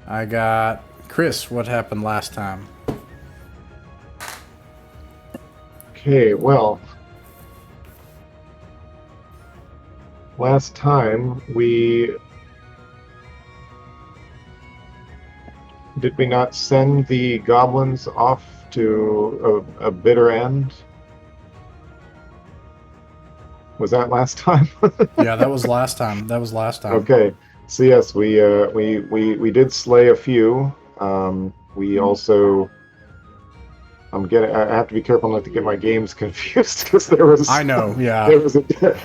I got Chris. What happened last time? Okay, well, last time we not send the goblins off to a bitter end? Was that last time? Yeah, that was last time. That was last time. Okay, so yes, we did slay a few. We also I have to be careful not to get my games confused because I know. Yeah. there was a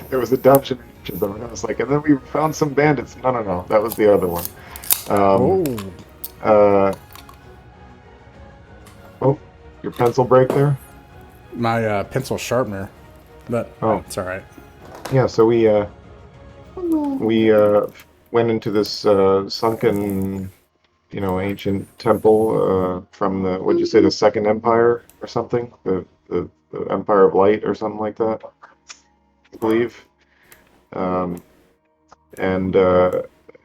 there was a dungeon in each of them, and I was like, and then we found some bandits. No, no, no, that was the other one. Um, Oh, uh, oh, your pencil break there? my pencil sharpener, but Oh, it's all right. yeah. So we went into this sunken, ancient temple from the what'd you say, the Second Empire or something? The Empire of Light or something like that, I believe. Um, and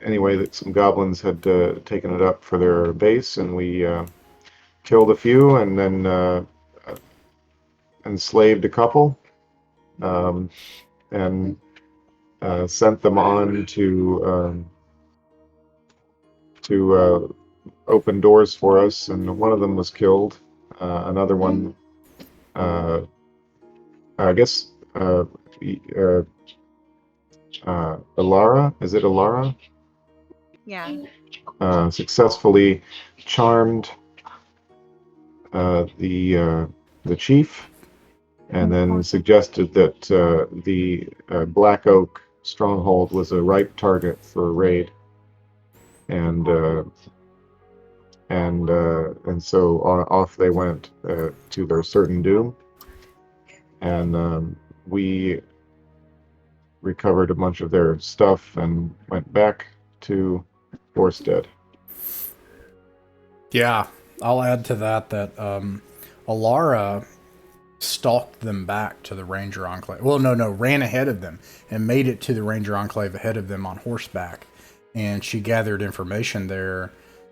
anyway, that some goblins had taken it up for their base, and we killed a few, and then enslaved a couple, um, and sent them on to open doors for us. And one of them was killed. Another one, uh, I guess, uh, Alara, is it Alara? Yeah. Successfully charmed the chief, and then suggested that the Black Oak stronghold was a ripe target for a raid, and so off they went to their certain doom, and we recovered a bunch of their stuff and went back to Borstead. Yeah, I'll add to that Alara stalked them back to the Ranger Enclave. Well, no, ran ahead of them and made it to the Ranger Enclave ahead of them on horseback. And she gathered information there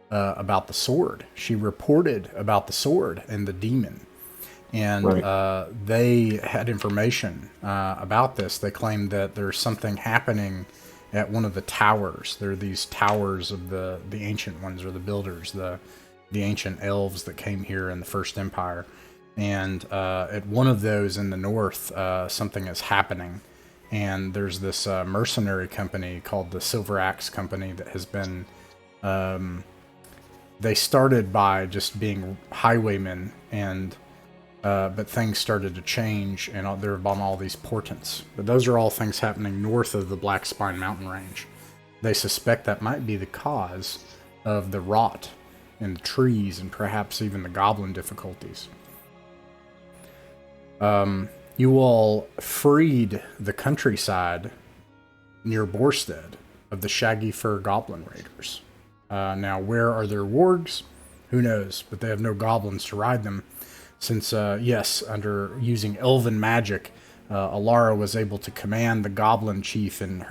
about the sword. She reported about the sword and the demon. And Right. they had information about this. They claimed that there's something happening at one of the towers. There are these towers of the ancient ones, or the builders, the ancient elves that came here in the First Empire. And at one of those in the north, something is happening. And there's this mercenary company called the Silver Axe Company that has been. They started by just being highwaymen, and but things started to change, and there have been all these portents. But those are all things happening north of the Black Spine Mountain Range. They suspect that might be the cause of the rot in the trees, and perhaps even the goblin difficulties. You all freed the countryside near Borstead of the Shaggy Fur Goblin Raiders. Now, where are their wargs? Who knows? But they have no goblins to ride them, since, yes, under using elven magic, Alara was able to command the goblin chief and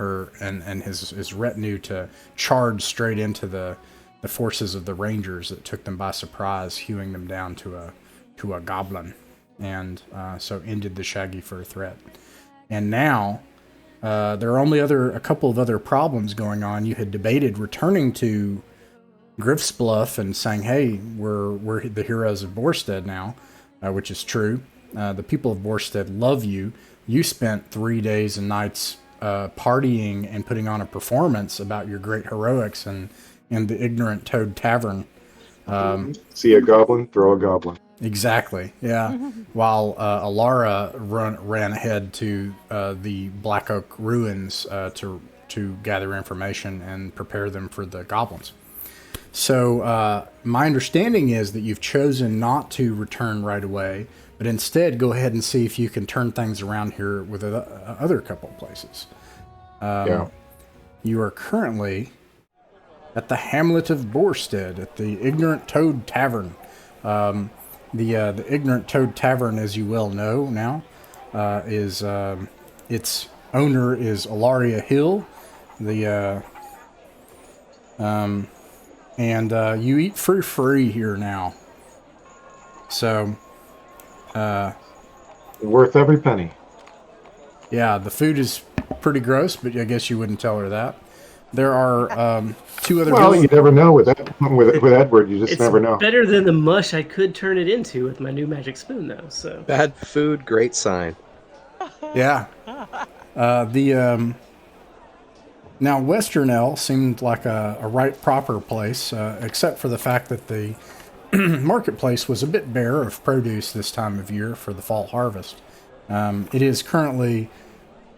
his retinue to charge straight into the forces of the rangers that took them by surprise, hewing them down to a goblin, and so ended the Shaggy Fur threat. And now there are only a couple of other problems going on. You had debated returning to Griff's Bluff and saying, "Hey, we're the heroes of Borstead now," which is true. The people of Borstead love you. You spent 3 days and nights partying and putting on a performance about your great heroics in the Ignorant Toad Tavern. See a goblin, throw a goblin. Exactly, yeah. While Alara ran ahead to the Black Oak ruins to gather information and prepare them for the goblins. So my understanding is that you've chosen not to return right away, but instead go ahead and see if you can turn things around here with other couple of places. Yeah. You are currently at the hamlet of Borstead at the Ignorant Toad Tavern. The Ignorant Toad Tavern, as you well know now, is its owner is Ilaria Hill, the and you eat for free here now. So, Worth every penny. yeah, the food is pretty gross, but I guess you wouldn't tell her that. There are two other Well, you villages. never know with that. With Edward, you just It's never know. better than the mush I could turn it into with my new magic spoon, though. So Bad food, great sign. Yeah. Now, Western L seemed like a right proper place, except for the fact that the marketplace was a bit bare of produce this time of year for the fall harvest. It is currently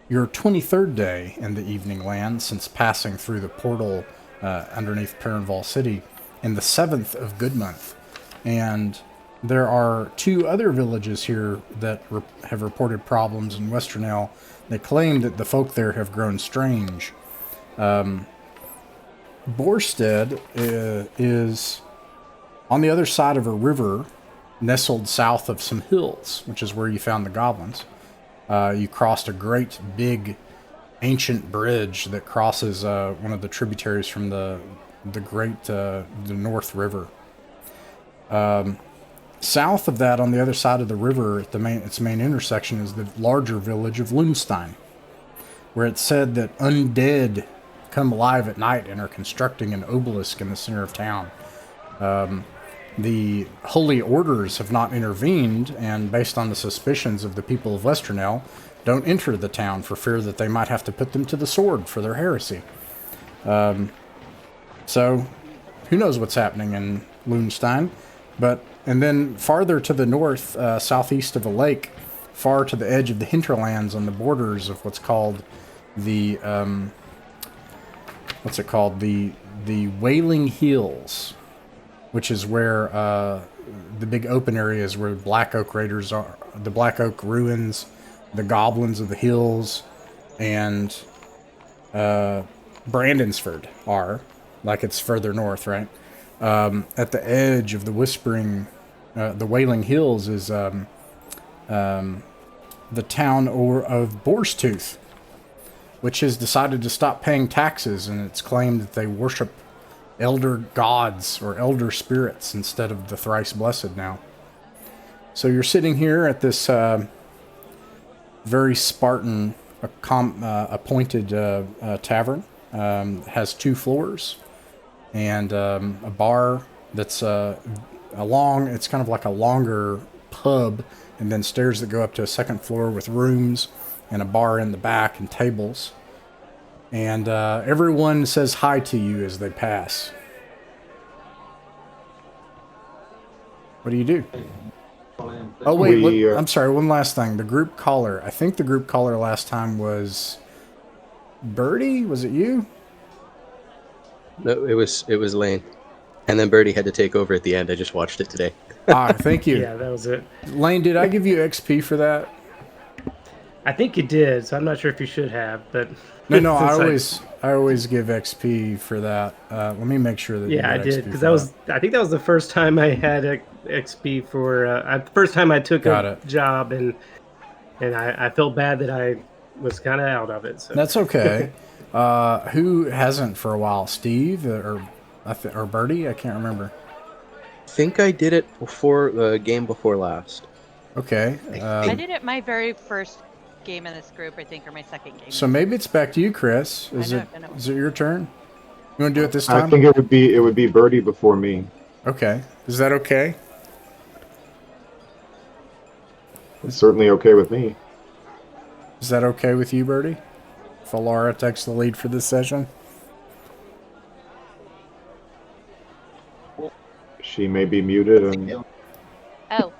your 23rd day in the Evening Land since passing through the portal underneath Perrinval City in the 7th of Good Month. And there are two other villages here that have reported problems in Western L. They claim that the folk there have grown strange. Borstead is on the other side of a river nestled south of some hills, which is where you found the goblins. You crossed a great big ancient bridge that crosses one of the tributaries from the North River. South of that, on the other side of the river, at its main intersection, is the larger village of Lunstein, where it's said that undead come alive at night and are constructing an obelisk in the center of town. The Holy Orders have not intervened, and based on the suspicions of the people of Westernell, don't enter the town for fear that they might have to put them to the sword for their heresy. So, who knows what's happening in Lunstein? And then farther to the north, southeast of a lake, far to the edge of the hinterlands on the borders of what's called the the Wailing Hills, which is where the big open areas where Black Oak Raiders are, the Black Oak Ruins, the Goblins of the Hills, and Brandonsford are, like it's further north, right? At the edge of the the Wailing Hills is the town of Borstooth, which has decided to stop paying taxes, and it's claimed that they worship elder gods or elder spirits instead of the thrice blessed now. So you're sitting here at this very Spartan appointed tavern. It has 2 floors and a bar that's it's kind of like a longer pub, and then stairs that go up to a second floor with rooms and a bar in the back and tables. And everyone says hi to you as they pass. What do you do? Oh, wait, I'm sorry, one last thing. The group caller. I think the group caller last time was Birdie? Was it you? No, it was Lane. And then Birdie had to take over at the end. I just watched it today. Thank you. Yeah, that was it. Lane, did I give you XP for that? I think you did, so I'm not sure if you should have, but No, I always give XP for that. Let me make sure that I did, because I think that was the first time I had XP for the first time I took a job, and I felt bad that I was kind of out of it. So that's okay. Who hasn't for a while? Steve or Birdie? I can't remember. I think I did it before the game before last. Okay. I did it my very first game in this group, I think, or my second game. So maybe it's back to you, Chris. Is it your turn? You want to do it this time? I think it would be Birdie before me. Okay. Is that okay? It's certainly okay with me. Is that okay with you, Birdie? If Alara takes the lead for this session? She may be muted and... Oh.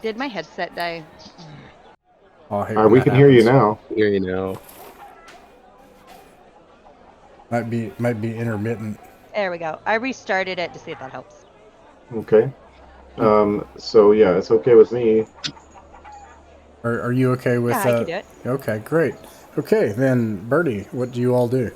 Did my headset die? we can hear you now. Hear you now. Might be intermittent. There we go. I restarted it to see if that helps. Okay. So yeah, it's okay with me. Are you okay with I can do it. Okay, great. Okay, then Birdie, what do you all do?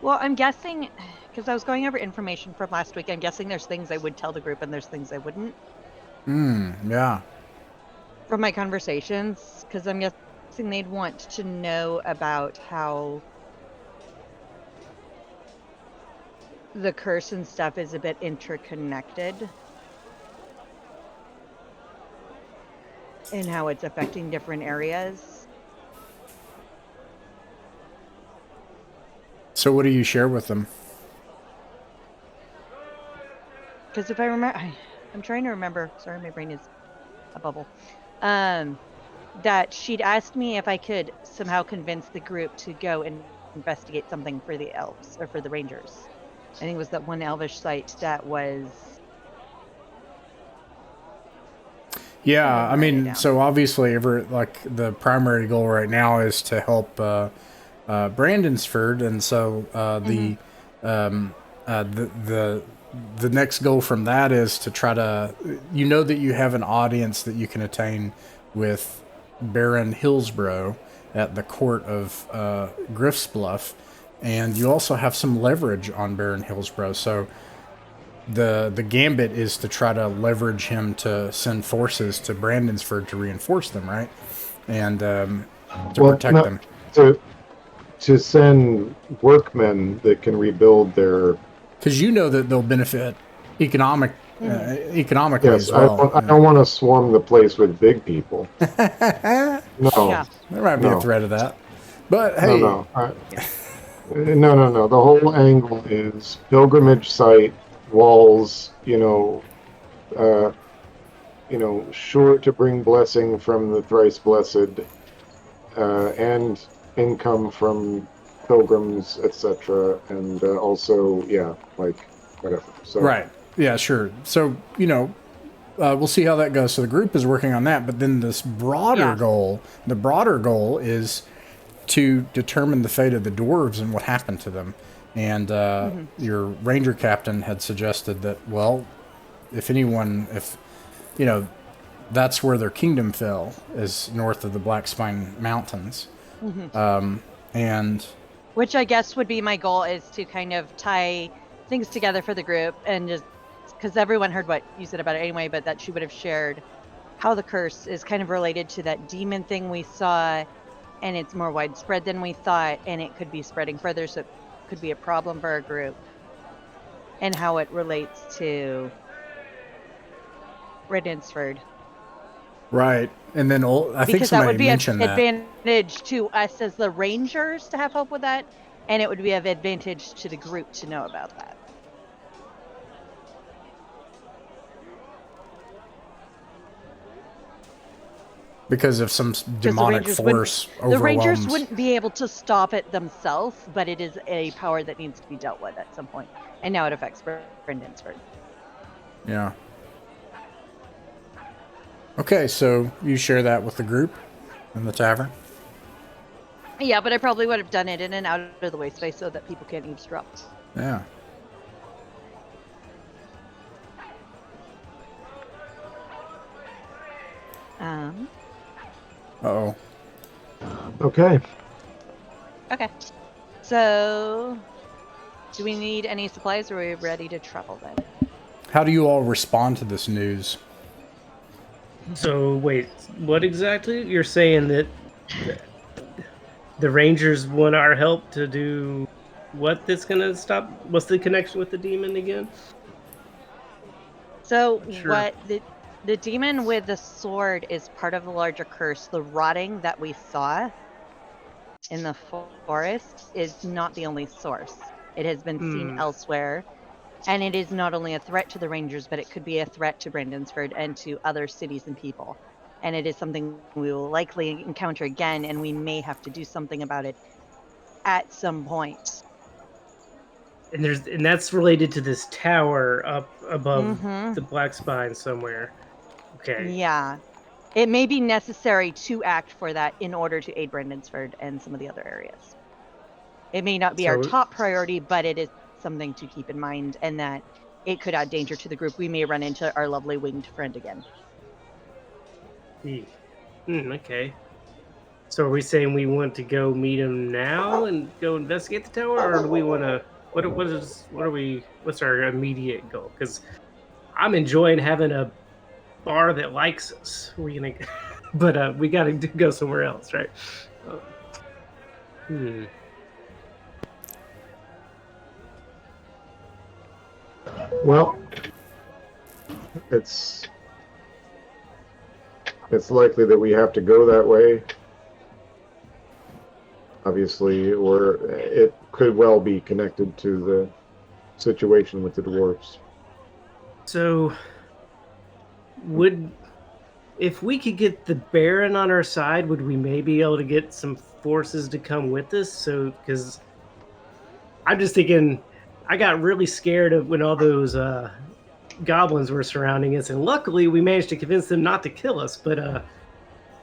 Well, I'm guessing, because I was going over information from last week, I'm guessing there's things I would tell the group and there's things I wouldn't. Yeah. From my conversations, because I'm guessing they'd want to know about how the curse and stuff is a bit interconnected and how it's affecting different areas. So what do you share with them? Because if I remember, I'm trying to remember. Sorry, my brain is a bubble. That she'd asked me if I could somehow convince the group to go and investigate something for the elves or for the rangers. I think it was that one elvish site that was. Yeah, I mean, so obviously, the primary goal right now is to help Brandonsford, and so the next goal from that is to try to, that you have an audience that you can attain with Baron Hillsborough at the court of Griff's Bluff, and you also have some leverage on Baron Hillsborough. So the gambit is to try to leverage him to send forces to Brandonsford to reinforce them, right? And to protect them. To send workmen that can rebuild their... Because that they'll benefit economically yes, as well. I don't want to swarm the place with big people. No. Yeah. There might be a threat of that. But hey... No. The whole angle is pilgrimage site, walls, sure to bring blessing from the thrice blessed, and income from pilgrims, etc., and also, whatever. So. Right. Yeah, sure. So, we'll see how that goes. So the group is working on that, but then this broader goal, the broader goal is to determine the fate of the dwarves and what happened to them. And your ranger captain had suggested that, well, if that's where their kingdom fell, is north of the Black Spine Mountains. And which I guess would be my goal, is to kind of tie things together for the group, and just because everyone heard what you said about it anyway, but that she would have shared how the curse is kind of related to that demon thing we saw, and it's more widespread than we thought, and it could be spreading further, so it could be a problem for our group, and how it relates to Riddensford. Right. And then I think somebody mentioned that. Because that would be an advantage to us as the rangers to have help with that, and it would be of advantage to the group to know about that. Because of some demonic force overwhelms. The rangers wouldn't be able to stop it themselves, but it is a power that needs to be dealt with at some point. And now it affects Brandonsford. Yeah. Okay, so you share that with the group in the tavern? Yeah, but I probably would have done it in an out of the way space so that people can't eavesdrop. Yeah. Uh-oh. Okay. Okay. So, do we need any supplies, or are we ready to travel then? How do you all respond to this news? So, wait, what exactly? You're saying that the Rangers want our help to do what that's going to stop? What's the connection with the demon again? So, what the demon with the sword is part of the larger curse. The rotting that we saw in the forest is not the only source. It has been seen elsewhere, and it is not only a threat to the Rangers, but it could be a threat to Brandonsford and to other cities and people. And it is something we will likely encounter again, and we may have to do something about it at some point. And that's related to this tower up above the Black Spine somewhere. Okay. Yeah. It may be necessary to act for that in order to aid Brandonsford and some of the other areas. It may not be our top priority, but it is something to keep in mind, and that it could add danger to the group. We may run into our lovely winged friend again. Okay. So are we saying we want to go meet him now and go investigate the tower, or do we want to? What's our immediate goal? Because I'm enjoying having a bar that likes us. We're gonna. but we got to go somewhere else, right? Hmm. Well, it's likely that we have to go that way. Obviously, or it could well be connected to the situation with the dwarves. So, if we could get the Baron on our side, would we maybe be able to get some forces to come with us? So, because I'm just thinking, I got really scared of when all those goblins were surrounding us, and luckily we managed to convince them not to kill us. But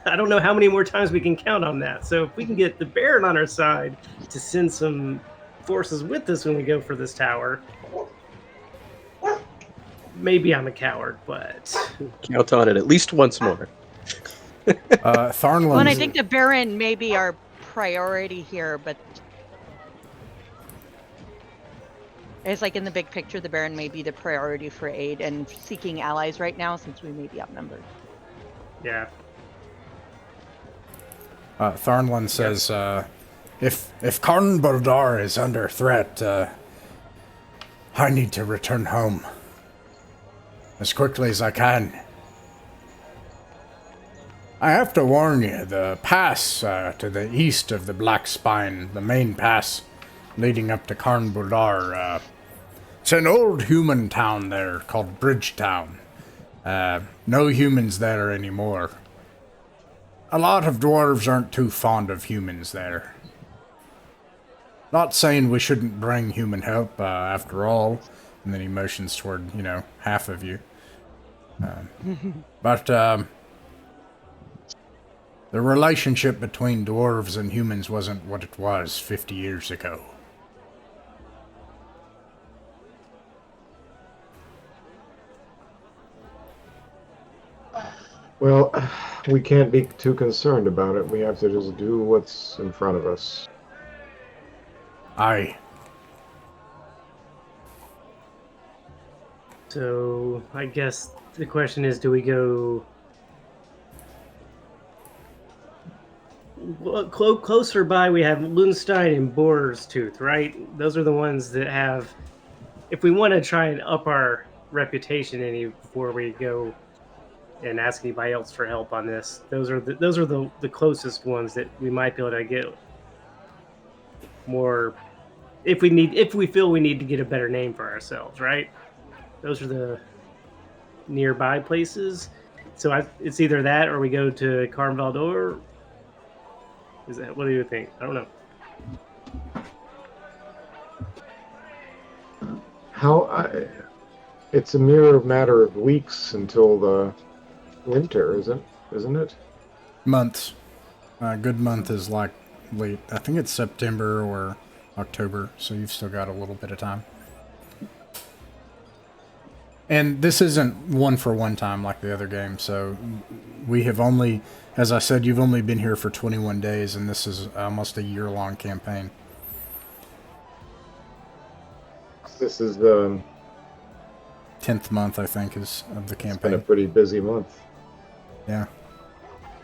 I don't know how many more times we can count on that. So, if we can get the Baron on our side to send some forces with us when we go for this tower. Maybe I'm a coward, but Count on it at least once more. Tharnland. Well, and I think the Baron may be our priority here, but it's like in the big picture, the Baron may be the priority for aid and seeking allies right now since we may be outnumbered. yeah. Tharnland says, if Karn Bordar is under threat, I need to return home as quickly as I can. I have to warn you, the pass to the east of the Black Spine, the main pass leading up to Karn Bordar, it's an old human town there called Bridgetown. No humans there anymore. A lot of dwarves aren't too fond of humans there. Not saying we shouldn't bring human help, after all. And then he motions toward, half of you. But the relationship between dwarves and humans wasn't what it was 50 years ago. Well, we can't be too concerned about it. We have to just do what's in front of us. Aye. So I guess the question is, do we go closer by? We have Lunstein and Boar's Tooth, right? Those are the ones that have. If we want to try and up our reputation any before we go and ask anybody else for help on this, those are the closest ones that we might be able to get more. If we feel we need to get a better name for ourselves, right? Those are the nearby places. So it's either that or we go to Karn Valdor. Is that, what do you think? I don't know. It's a mere matter of weeks until the winter, isn't it? Months. A good month is like late. I think it's September or October, so you've still got a little bit of time. And this isn't one for one time like the other game, so we have only, as I said, you've only been here for 21 days, and this is almost a year-long campaign. This is the 10th month, I think, is of the It's been a campaign. pretty busy month. Yeah.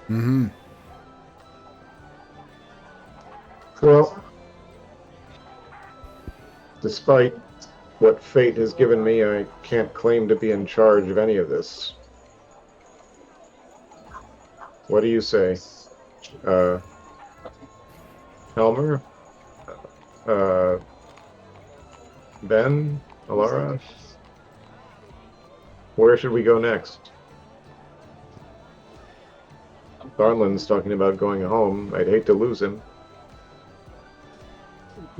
Mm-hmm. Well, despite what fate has given me, I can't claim to be in charge of any of this. What do you say? Helmer? Ben? Alara? Where should we go next? Garland's talking about going home. I'd hate to lose him.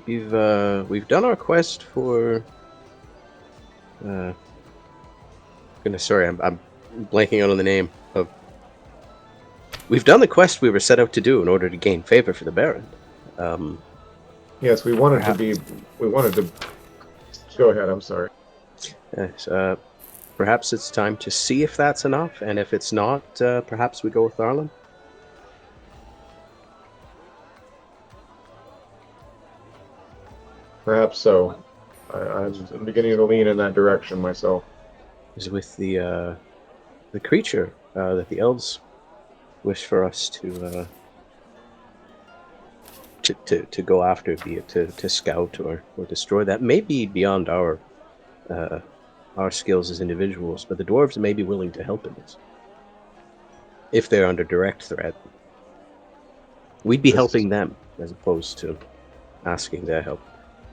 We've done our quest for. Sorry, I'm blanking out on the name of. We've done the quest we were set out to do in order to gain favor for the Baron. Yes, we wanted to. Go ahead. I'm sorry. Yes, perhaps it's time to see if that's enough, and if it's not, perhaps we go with Arlen. Perhaps so. I'm beginning to lean in that direction myself. Is with the creature that the elves wish for us to go after, be it to scout or destroy, that may be beyond our skills as individuals, but the dwarves may be willing to help in this. If they're under direct threat, we'd be helping them as opposed to asking their help.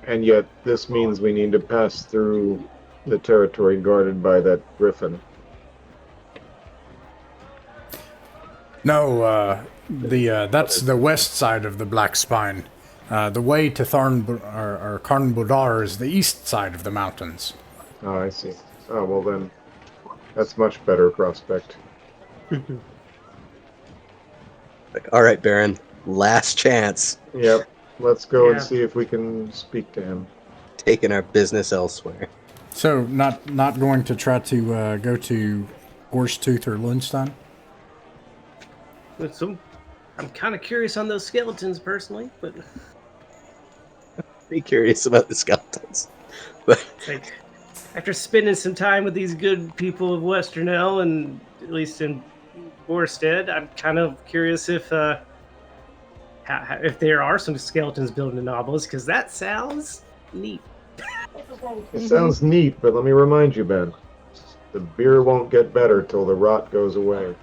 And yet, this means we need to pass through the territory guarded by that griffin. No, that's the west side of the Black Spine. The way to Carn Budar is the east side of the mountains. Oh, I see. Oh, well then, that's much better prospect. Like, all right, Baron, last chance. Yep. Let's go and Yeah. see if we can speak to him. Taking our business elsewhere. So, not going to try to go to Horsetooth or Lundstein? But I'm kind of curious on those skeletons personally, but Be curious about the skeletons. But it's like after spending some time with these good people of Western El, and at least in Borstead, I'm kind of curious if there are some skeletons building an obelisk, because that sounds neat. It sounds neat, but let me remind you, Ben. The beer won't get better till the rot goes away.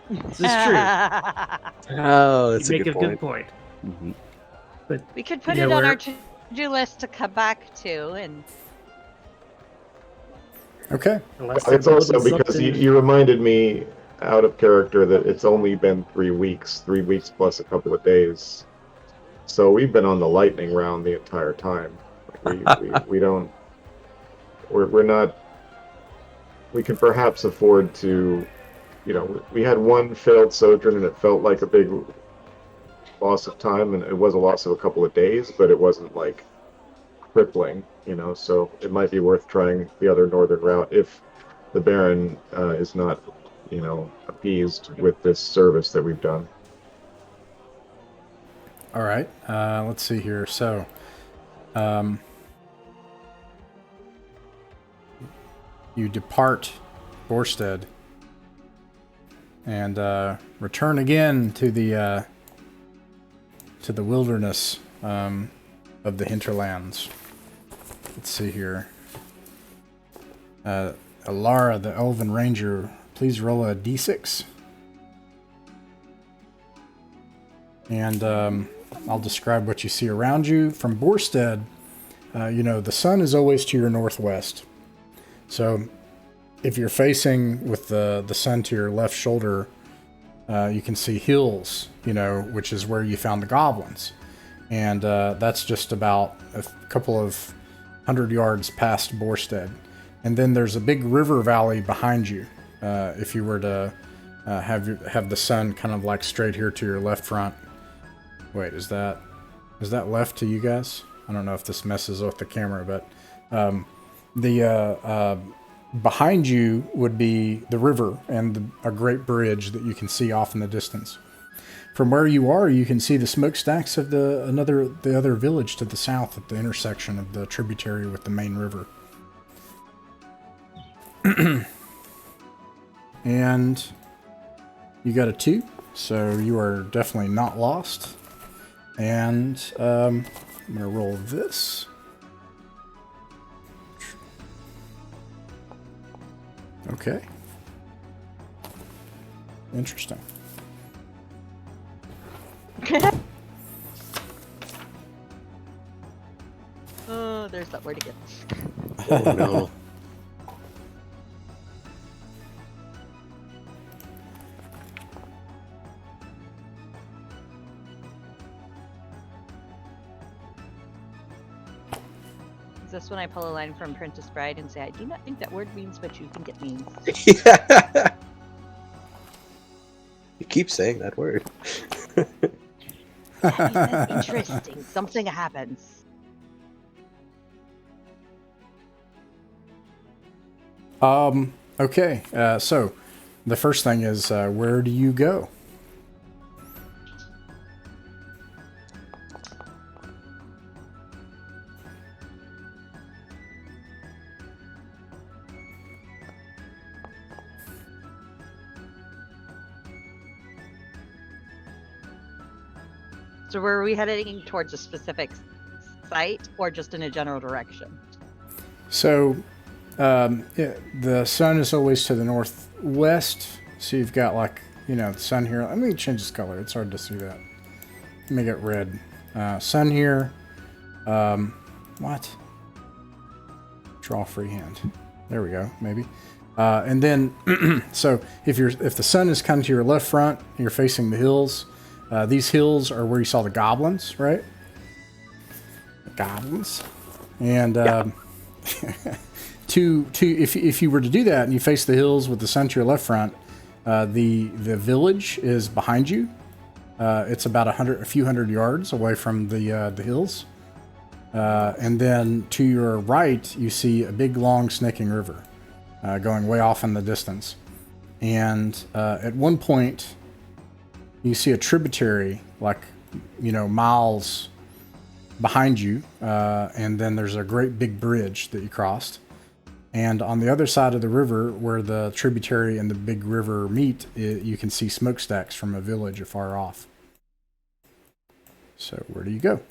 This is true. oh, that's You a make good a point. good point. Mm-hmm. But We could put Yeah, it on we're- our to-do list to come back to, and Okay. unless It's they're also building because something- you reminded me out of character that it's only been 3 weeks. 3 weeks plus a couple of days. So we've been on the lightning round the entire time. We don't... We're not... We could perhaps afford to... You know, we had one failed sojourn and it felt like a big loss of time, and it was a loss of a couple of days, but it wasn't like crippling, you know, so it might be worth trying the other northern route if the Baron is not, you know, appeased with this service that we've done. All right. Let's see here. So, you depart Borstead and return again to the wilderness of the hinterlands. Let's see here. Alara, the Elven Ranger, please roll a d6. And I'll describe what you see around you. From Borstead, you know, the sun is always to your northwest. So if you're facing with the sun to your left shoulder, you can see hills, you know, which is where you found the goblins. And that's just about a couple of 100 yards past Borstead. And then there's a big river valley behind you. If you were to have the sun kind of like straight here to your left front. Wait, is that left to you guys? I don't know if this messes with the camera, but behind you would be the river and a great bridge that you can see off in the distance. From where you are, you can see the smokestacks of the other village to the south at the intersection of the tributary with the main river. And you got a 2, so you are definitely not lost. And I'm going to roll this. Okay. Interesting. oh, there's that word again. Oh no. Is this when I pull a line from Princess Bride and say, "I do not think that word means what you think it means"? Yeah. You keep saying that word. Interesting. Something happens. Okay. So the first thing is, where do you go? So were we heading towards a specific site or just in a general direction? So, the sun is always to the northwest. So you've got the sun here. Let me change its color. It's hard to see that. Let me get red. Sun here. What? Draw freehand. There we go. Maybe. And then, so if the sun is kind of to your left front, you're facing the hills. These hills are where you saw the goblins, right? The goblins. And if you were to do that and you face the hills with the sun to your left front, the village is behind you. It's about a few hundred yards away from the hills. And then to your right, you see a big, long, snaking river going way off in the distance. And at one point, you see a tributary, miles behind you. And then there's a great big bridge that you crossed. And on the other side of the river, where the tributary and the big river meet, you can see smokestacks from a village afar off. So where do you go?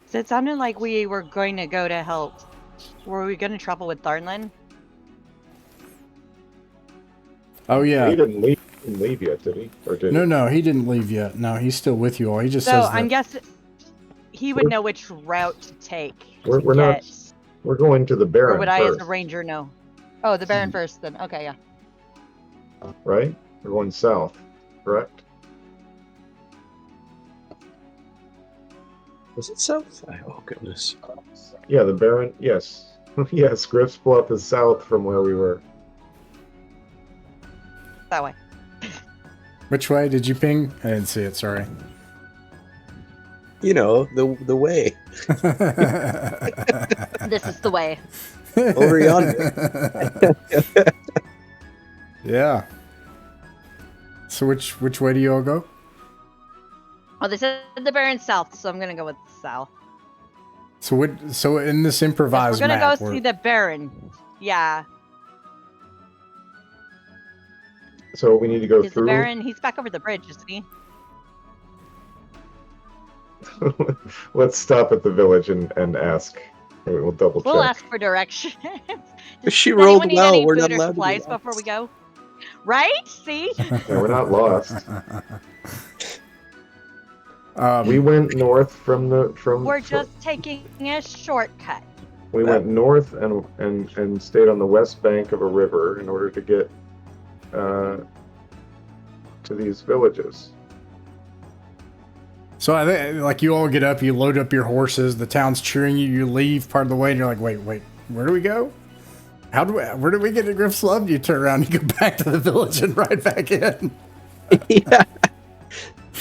So it sounded like we were going to go to help. Were we going to travel with Darnlin? Oh, yeah. He didn't leave yet, did he? Or did he? No, he didn't leave yet. No, he's still with you all. He just So says that. I'm guessing he would know which route to take. We're not. We're going to the Baron Or would I, first, as a ranger, know? Oh, the Baron first, then. Okay, yeah. right? We're going south, correct? Was it south? Oh, goodness. Yeah, the Baron. Yes, yes. Griff's Bluff is south from where we were. That way. Which way did you ping? I didn't see it, sorry. You know, the way. This is the way. Over yonder. Yeah. So which way do you all go? Oh, they said the Baron south, so I'm going to go with south. So in this improvised We're going map, to go see the Baron. Yeah. So we need to go Is the through. Baron, he's back over the bridge, isn't he? Let's stop at the village and ask. We'll double check. We'll ask for directions. She Does rolled anyone need well. any We're food not or allowed to supplies do before we go? Right? See? Yeah, we're not lost. Um, We went north from. We're just taking a shortcut. We went north and stayed on the west bank of a river in order to get to these villages. So I think, you all get up, you load up your horses, the town's cheering you, you leave part of the way, and you're like, wait, where do we go? Where do we get to Griff's Love? You turn around, you go back to the village and ride back in. Yeah.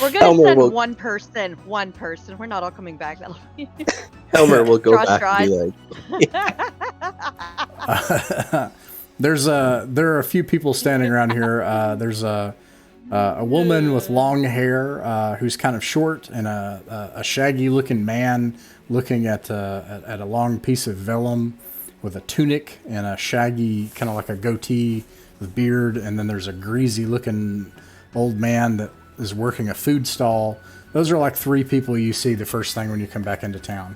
We're going to Helmer send will- one person. We're not all coming back. Helmer will go Draw back and be straws. like, There are a few people standing around here. There's a woman with long hair who's kind of short, and a shaggy-looking man looking at a long piece of vellum with a tunic and a shaggy, kind of like a goatee with beard. And then there's a greasy-looking old man that is working a food stall. Those are like three people you see the first thing when you come back into town.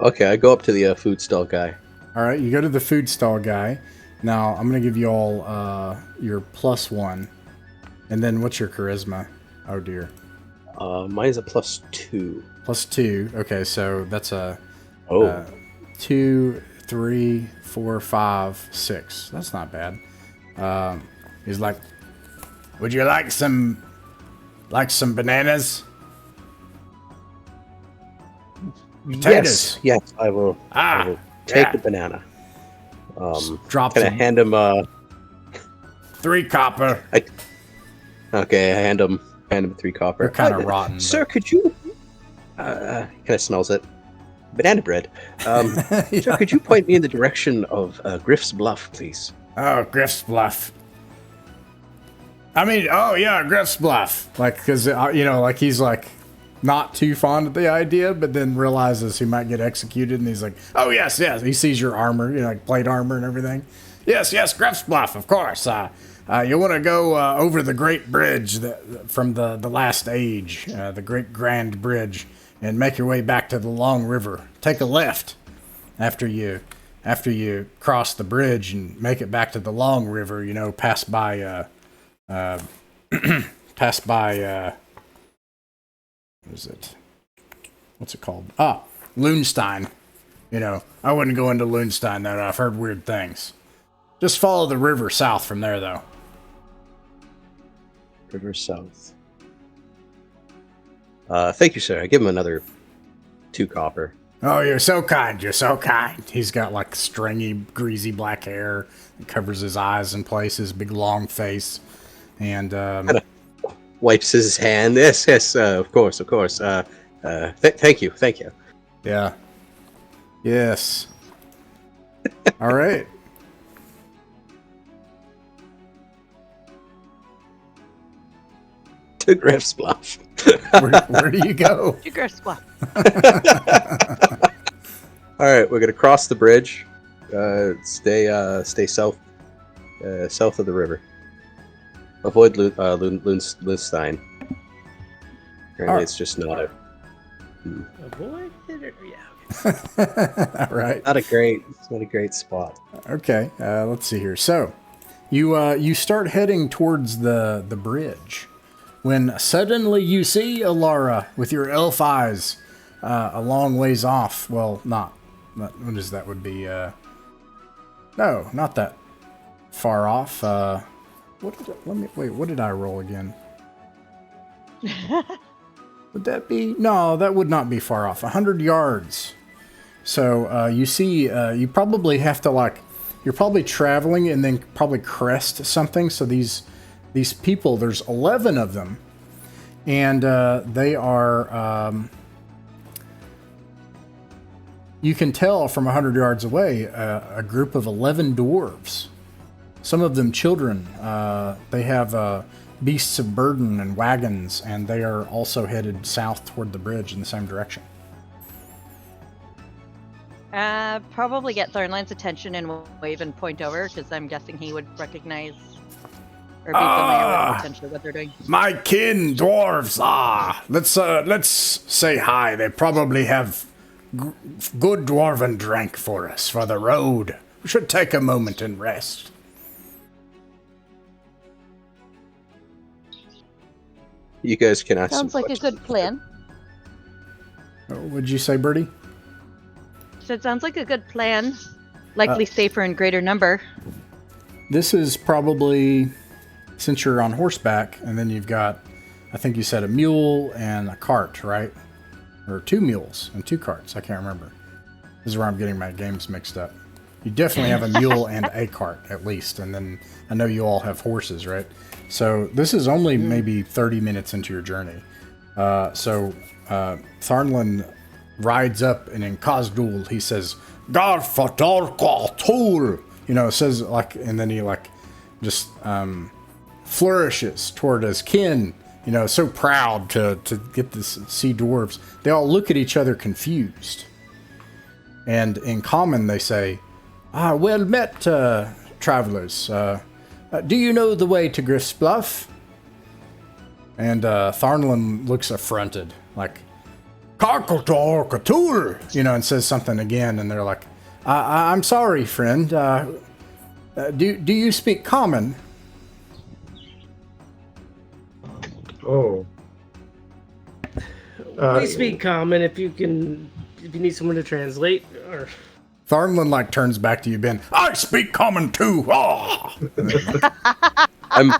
okay, I go up to the food stall guy. All right, you go to the food stall guy. Now, I'm going to give you all your +1. And then what's your charisma? Oh, dear. Mine's a +2. +2. Okay, so that's a 2, 3, 4, 5, 6. That's not bad. He's like, would you like some bananas? Potatoes. Yes, I will. I will take the banana. Drop Can I some. hand him 3 copper. Okay, I hand him 3 copper. They're kind of rotten. Sir, could you kind of smells it. Banana bread. Sir, could you point me in the direction of Griff's Bluff, please? Oh, Griff's Bluff. I mean, oh yeah, Griff's Bluff. Like, because he's like, not too fond of the idea, but then realizes he might get executed, and he's like, "Oh yes, yes." He sees your armor, like plate armor and everything. Yes, yes, Griff's Bluff, of course. You want to go over the Great Bridge from the last age, the Great Grand Bridge, and make your way back to the Long River. Take a left after you cross the bridge and make it back to the Long River. Pass by what is it? What's it called? Lunestein. I wouldn't go into Lunestein though. I've heard weird things. Just follow the river south from there, though. River south. Thank you, sir. I give him another 2 copper. Oh, you're so kind. You're so kind. He's got like stringy, greasy black hair that covers his eyes in places, big long face, and wipes his hand. Yes, of course. Thank you. Yeah. Yes. All right. To Griff's Bluff. Where do you go? To Griff's Bluff. All right, we're gonna cross the bridge. Stay south of the river. Avoid Lunestein. Apparently, it's just not a. Avoid it? Yeah. All right. It's not a great spot. Okay. Let's see here. So, you start heading towards the bridge, when suddenly you see Alara with your elf eyes a long ways off. Well, not what is that? Would be no, not that far off. What did I roll again? Would that be? No, that would not be far off. 100 yards. So you see, you probably have to you're probably traveling and then probably crest something. So these people, there's 11 of them, and they are. You can tell from 100 yards away a group of 11 dwarves. Some of them children. They have beasts of burden and wagons, and they are also headed south toward the bridge in the same direction. Probably get Thornline's attention and wave and point over, because I'm guessing he would recognize or be familiar with potentially what they're doing. My kin, dwarves. Let's say hi. They probably have good dwarven drink for us for the road. We should take a moment and rest. You guys can ask. Sounds like a good plan. What'd you say, Birdie? So it sounds like a good plan. Likely safer in greater number. This is probably, since you're on horseback, and then you've got, I think you said a mule and a cart, right? Or 2 mules and 2 carts. I can't remember. This is where I'm getting my games mixed up. You definitely have a mule and a cart, at least. And then I know you all have horses, right? So this is only maybe 30 minutes into your journey. So Tharnlin rides up, and in Khaz'dul he says, Garfatarqatul, says and then he just flourishes toward his kin, so proud to get to see dwarves. They all look at each other confused. And in common they say, well met, travelers. Do you know the way to Griff's Bluff? And Tharnlin looks affronted, Karkotor, and says something again, and they're like, I'm sorry, friend. Do you speak common? Oh. We speak common if you need someone to translate. Or Tharnlin turns back to you, Ben. I speak common too. Oh! I'm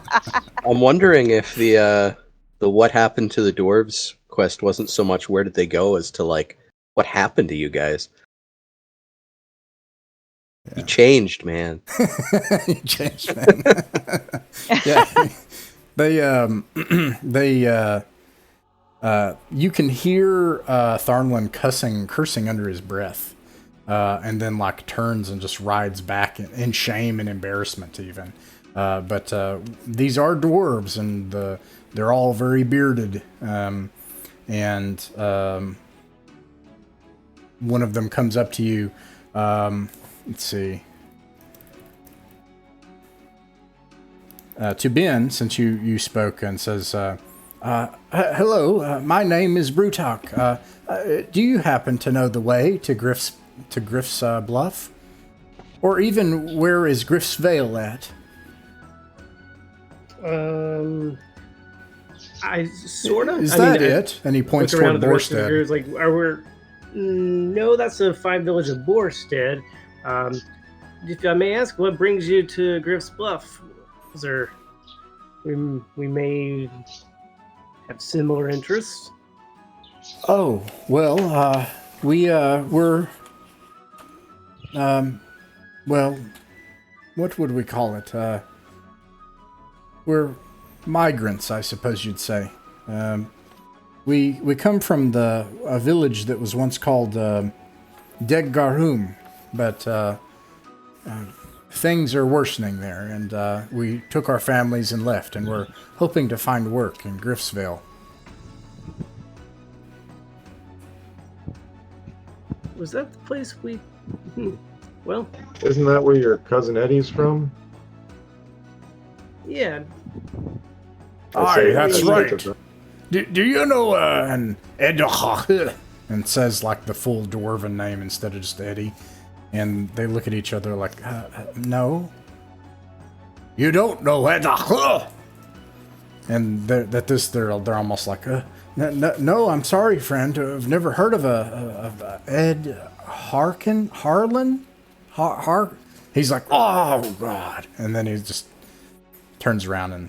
wondering if the what happened to the dwarves quest wasn't so much where did they go as to what happened to you guys. Yeah. You changed, man. You changed, man. Yeah. You can hear Tharnlin cursing under his breath, and then turns and just rides back in shame and embarrassment even. But these are dwarves, and they're all very bearded. and one of them comes up to you. Let's see. To Ben, since you spoke, and says, "Hello, my name is Brutok. Do you happen to know the way to Griff's Bluff, or even where is Griff's Vale at?" I sort of. Is that it? And he points look around toward at the rest of the Borstead. groups, like, are we? No, that's the 5 village of Borstead. If I may ask, what brings you to Griff's Bluff? Is there? We may have similar interests. Oh, well, we're, well, what would we call it? We're migrants, I suppose you'd say. We come from a village that was once called Deggarhum, but things are worsening there, and we took our families and left, and we're hoping to find work in Griffsvale. Was that the place we? Well, Isn't that where your cousin Eddie's from? yeah. Aye, that's right. Of the- Do you know an Edach? And says like the full dwarven name instead of just Eddie. And they look at each other like, no. You don't know Edach? And they're almost like, no, I'm sorry, friend. I've never heard of a Ed Harlan. He's like, oh God, and then he just turns around and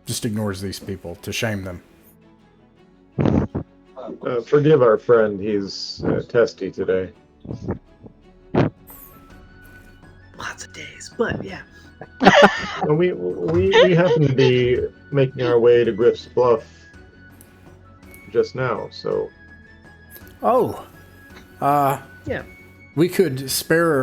just ignores these people to shame them. Forgive our friend. He's testy today. Lots of days, but yeah. And we happen to be making our way to Griff's Bluff just now, so Oh, Yeah. we could spare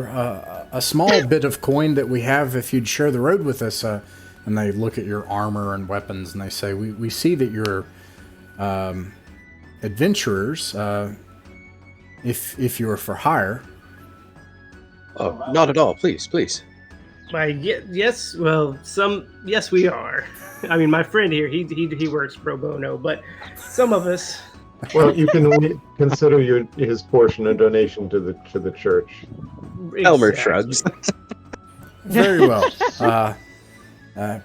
a small bit of coin that we have if you'd share the road with us. And they look at your armor and weapons, and they say, we see that you're adventurers, if you're for hire. Oh, not at all. Please, please. Yes, well, yes, we are. I mean, my friend here, he works pro bono, but some of us. well, you can consider his portion a donation to the church. Elmer Exactly. shrugs. Very well.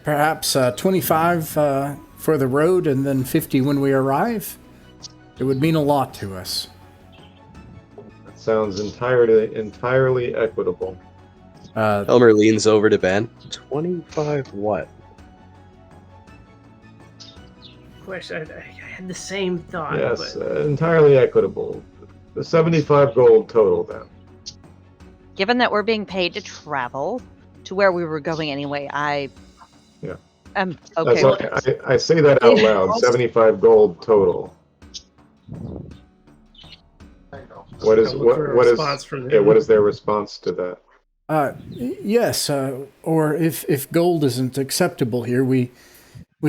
Perhaps 25 for the road, and then 50 when we arrive. It would mean a lot to us. That sounds entirely equitable. Elmer leans over to Ben. 25 what? Question. I had the same thought. Yes, But entirely equitable. The 75 gold total, then. Given that we're being paid to travel to where we were going anyway, Yeah. Okay. That's I say that out loud. 75 gold total. What is I'll look for a what is response from yeah? him. What is their response to that? Yes, or if gold isn't acceptable here, we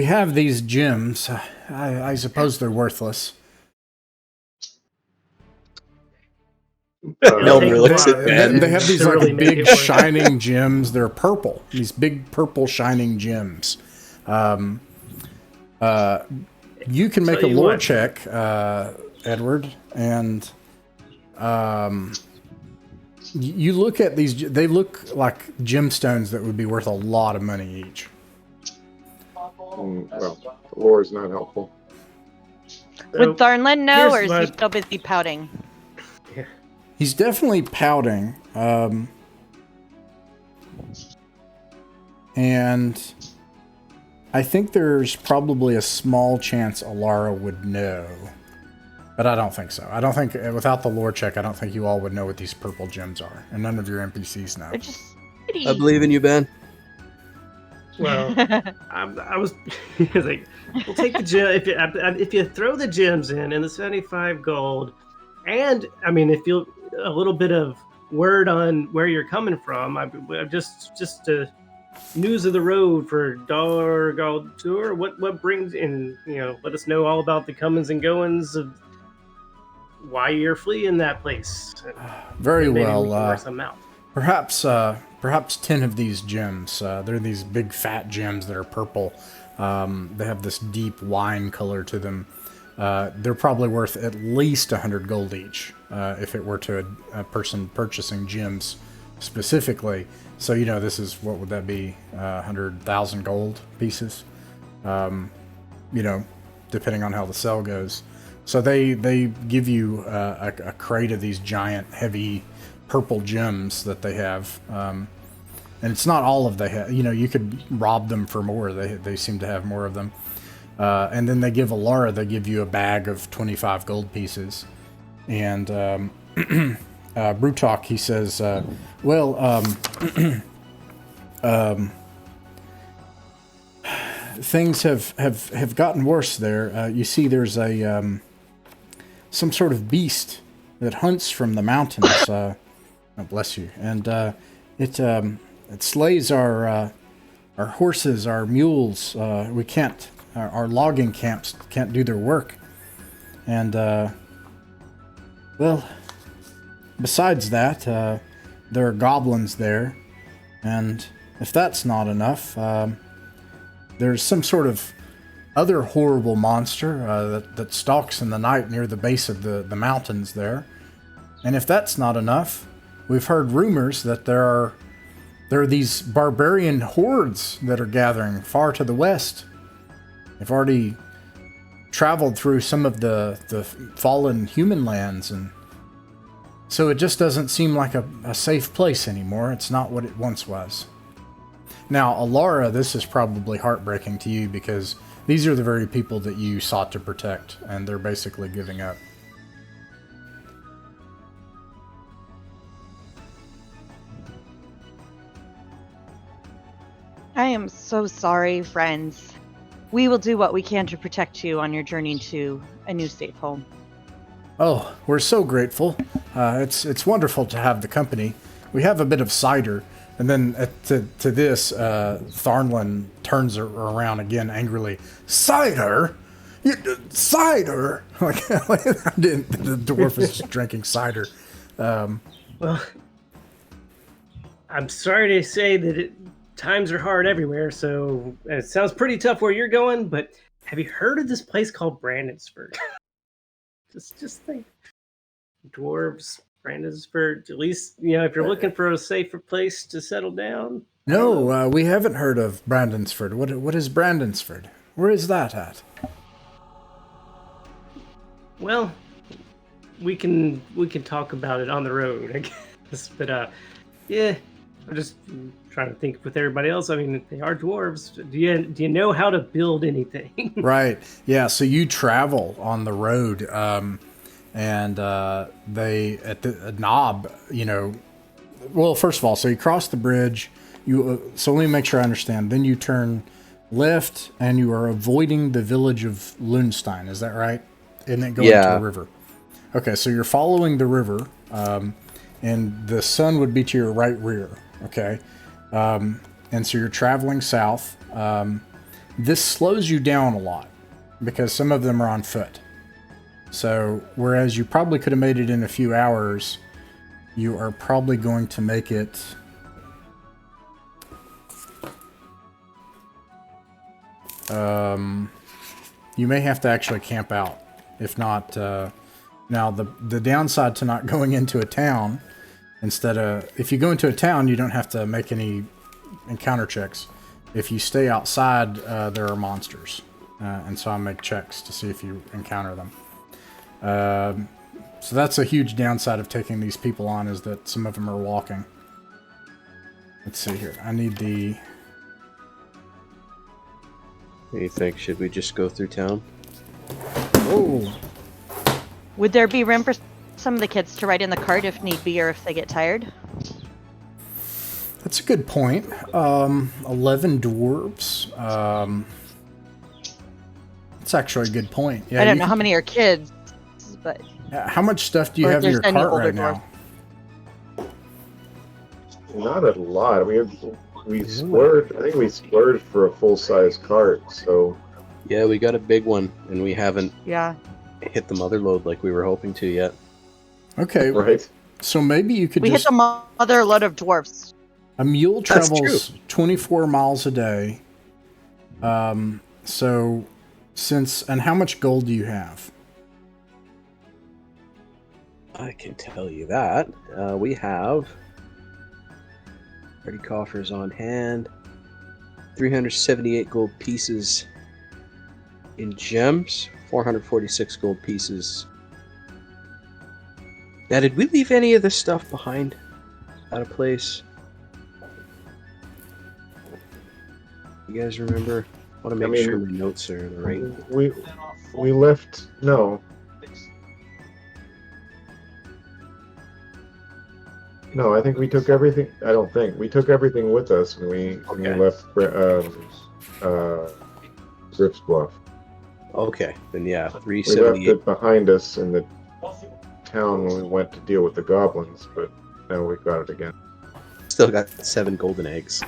have these gems. I suppose they're worthless. Elmer looks at They Ben. have these To really like make big it work. shining gems. They're purple. These big purple shining gems. You can make a Tell you lore what. check, Edward, and you look at these. They look like gemstones that would be worth a lot of money each. Well, the lore is not helpful. Would Tharnlin know, or here's is he what- still busy pouting? He's definitely pouting, and I think there's probably a small chance Alara would know, but I don't think so. I don't think, without the lore check, I don't think you all would know what these purple gems are, and none of your NPCs know. They're just pretty. I believe in you, Ben. Well, I was like, we'll take the gem if you throw the gems in and the 75 gold, and I mean, if you a little bit of word on where you're coming from, just to news of the road for Dargaldur? What brings in? Let us know all about the comings and goings of why you're fleeing that place. Very Maybe well. we can work some out. Perhaps 10 of these gems. They're these big fat gems that are purple. They have this deep wine color to them. They're probably worth at least 100 gold each, if it were to a person purchasing gems specifically. So, this is, what would that be? 100,000 gold pieces? Depending on how the sale goes. So they give you a crate of these giant, heavy purple gems that they have. And it's not all of they have. You could rob them for more. They seem to have more of them. And then they give Alara, they give you a bag of 25 gold pieces. And Brutalk, he says, things have gotten worse there. You see, there's some sort of beast that hunts from the mountains. Oh, bless you. And it slays our horses, our mules. We can't. Our logging camps can't do their work. And besides that, there are goblins there. And if that's not enough, there's some sort of other horrible monster that stalks in the night near the base of the mountains there. And if that's not enough, we've heard rumors that there are these barbarian hordes that are gathering far to the west. They've already traveled through some of the fallen human lands, and so it just doesn't seem like a safe place anymore. It's not what it once was. Now, Alara, this is probably heartbreaking to you because these are the very people that you sought to protect, and they're basically giving up. I am so sorry, friends. We will do what we can to protect you on your journey to a new safe home. Oh, we're so grateful. It's wonderful to have the company. We have a bit of cider. And then to this, Tharnlin turns around again angrily. Cider? Cider? Like, the dwarf is just drinking cider. Well, I'm sorry to say that times are hard everywhere, so it sounds pretty tough where you're going, but have you heard of this place called Brandonsford? just think. Dwarves, Brandonsford, at least, if you're looking for a safer place to settle down. No, we haven't heard of Brandonsford. What is Brandonsford? Where is that at? Well, we can talk about it on the road, I guess. But yeah, I'm just trying to think with everybody else. I mean, they are dwarves. Do you know how to build anything? Right. Yeah. So you travel on the road, and they at the knob. Well, first of all, so you cross the bridge. So let me make sure I understand. Then you turn left, and you are avoiding the village of Lunstein. Is that right? And then going to the river. Okay. So you're following the river, and the sun would be to your right rear. Okay. And so you're traveling south. This slows you down a lot because some of them are on foot. So whereas you probably could have made it in a few hours, you are probably going to make it you may have to actually camp out. If not, now the downside to not going into a town, if you go into a town, you don't have to make any encounter checks. If you stay outside, there are monsters. And so I make checks to see if you encounter them. So that's a huge downside of taking these people on, is that some of them are walking. Let's see here. I need the... What do you think? Should we just go through town? Oh! Would there be room for some of the kids to ride in the cart if need be, or if they get tired? That's a good point. 11 dwarves. That's actually a good point. Yeah, I don't know how many are kids, but... How much stuff do you or have in your there's any cart older right now? Not a lot. We have we splurged. I think we splurged for a full-size cart. So Yeah, we got a big one, and we haven't Yeah. hit the mother load like we were hoping to yet. Okay, right. so maybe you could We just... hit the mother load of dwarfs. A mule That's travels 24 miles a day. So, and how much gold do you have? I can tell you that. We have 30 coffers on hand, 378 gold pieces in gems, 446 gold pieces. Now, did we leave any of this stuff behind? Out of place? You guys remember? I want to make sure my notes are right. We left. No. No, I think we took everything. I don't think we took everything with us when we left Griff's Bluff. Okay, then yeah, We left 378. it behind us in the town when we went to deal with the goblins, but now we got it again. Still got 7 golden eggs.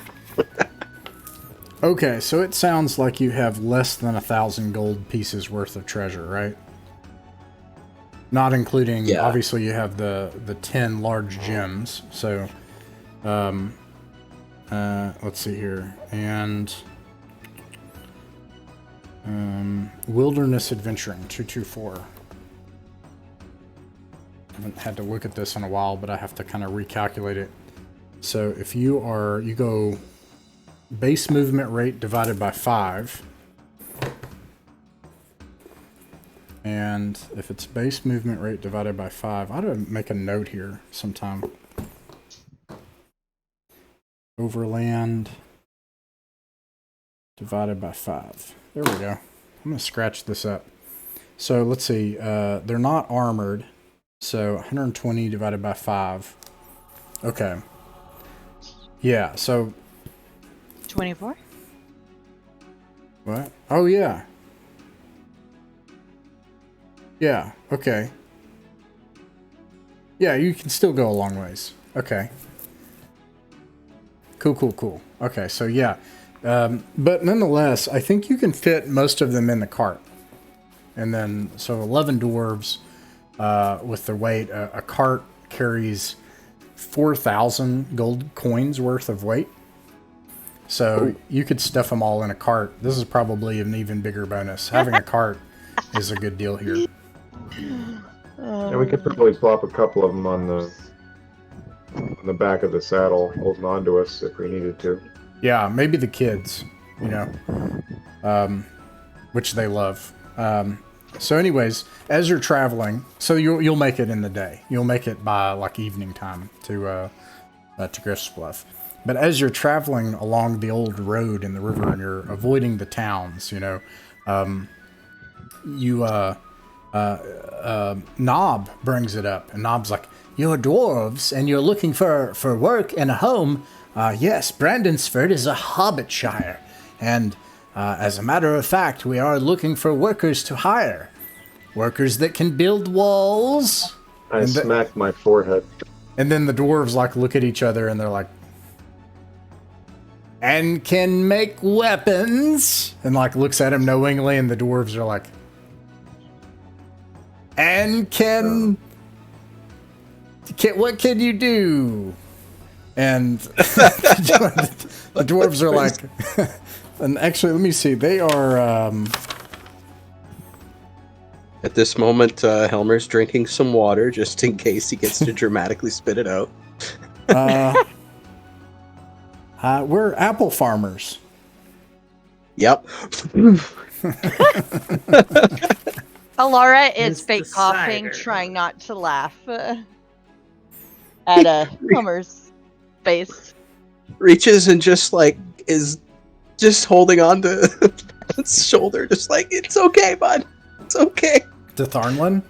Okay, so it sounds like you have less than 1,000 gold pieces worth of treasure, right? Not including, Yeah. obviously you have the 10 large gems, so, let's see here, and, Wilderness Adventuring, 224. I haven't had to look at this in a while, but I have to kind of recalculate it. So if you go base movement rate divided by 5, and if it's base movement rate divided by 5, I ought to make a note here sometime. Overland divided by 5. There we go. I'm going to scratch this up. So let's see. They're not armored. So 120 divided by 5. Okay. Yeah, so... 24? What? Oh, yeah. Yeah, okay. Yeah, you can still go a long ways. Okay. Cool. Okay, so yeah. But nonetheless, I think you can fit most of them in the cart. And then, so 11 dwarves with their weight. A cart carries 4,000 gold coins worth of weight. So you could stuff them all in a cart. This is probably an even bigger bonus. Having a cart is a good deal here. And we could probably plop a couple of them on the back of the saddle, holding on to us if we needed to. Yeah, maybe the kids, which they love. So anyways, as you're traveling, so you'll make it in the day. You'll make it by like evening time to Griff's Bluff. But as you're traveling along the old road in the river and you're avoiding the towns, Knob brings it up, and Knob's like, "You're dwarves, and you're looking for work and a home. Yes, Brandonsford is a hobbitshire, and as a matter of fact, we are looking for workers to hire. Workers that can build walls." I smacked my forehead. And then the dwarves like look at each other and they're like, "And can make weapons," and like looks at him knowingly, and the dwarves are like, "And can what can you do?" And the dwarves are like, and actually, let me see, they are, At this moment, Helmer's drinking some water just in case he gets to dramatically spit it out. we're apple farmers. It's Alara Yep. is the fake coughing, cider. trying not to laugh at Homer's face. Reaches and just like is just holding on to his shoulder, just like, "It's okay, bud. It's okay." To Tharnlin?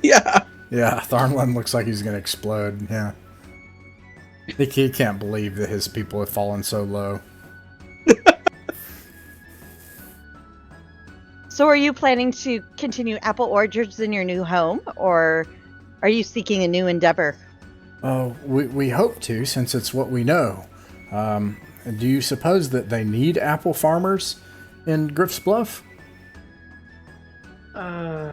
Yeah. Yeah, Tharnlin looks like he's gonna explode, yeah. He can't believe that his people have fallen so low. So are you planning to continue apple orchards in your new home, or are you seeking a new endeavor? Oh, we hope to, since it's what we know. do you suppose that they need apple farmers in Griff's Bluff? Well,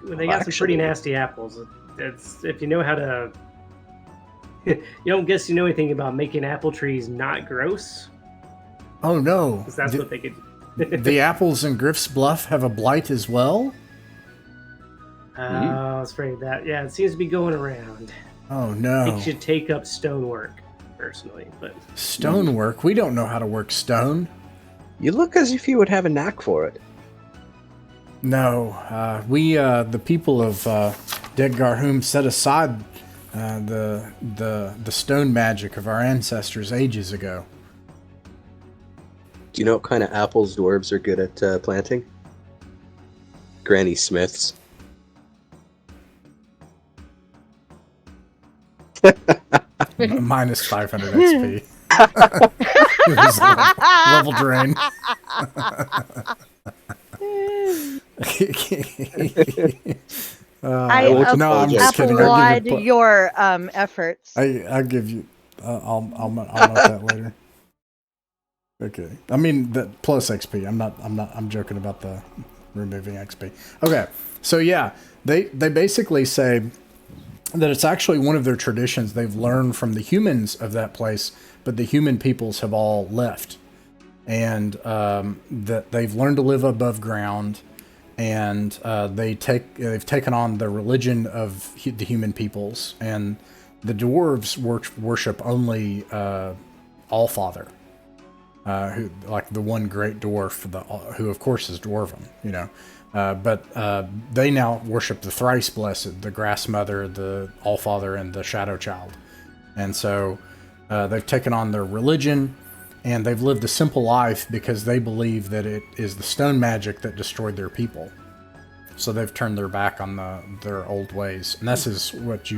they got some pretty nasty apples. It's if you know how to. You don't guess you know anything about making apple trees not gross? Oh no! 'Cause that's what they could. The apples in Griff's Bluff have a blight as well? I was afraid of that. Yeah, it seems to be going around. Oh no. It should take up stonework, personally, but Stonework? We don't know how to work stone. You look as if you would have a knack for it. No, we, the people of Dedgarhum set aside the stone magic of our ancestors ages ago. Do you know what kind of apples dwarves are good at planting? Granny Smiths. Minus 500 XP. It was level drain. I just kidding. applaud your efforts. I'll give you. I'll note that later. Okay. I mean the plus XP. I'm joking about the removing XP. Okay. So yeah, they basically say that it's actually one of their traditions they've learned from the humans of that place, but the human peoples have all left, and that they've learned to live above ground, and they've taken on the religion of the human peoples, and the dwarves worship only Allfather, who, like the one great dwarf, who of course is dwarven, you know. But they now worship the thrice blessed, the Grass Mother, the Allfather, and the Shadow Child. And so they've taken on their religion, and they've lived a simple life because they believe that it is the stone magic that destroyed their people. So they've turned their back on their old ways. And this is what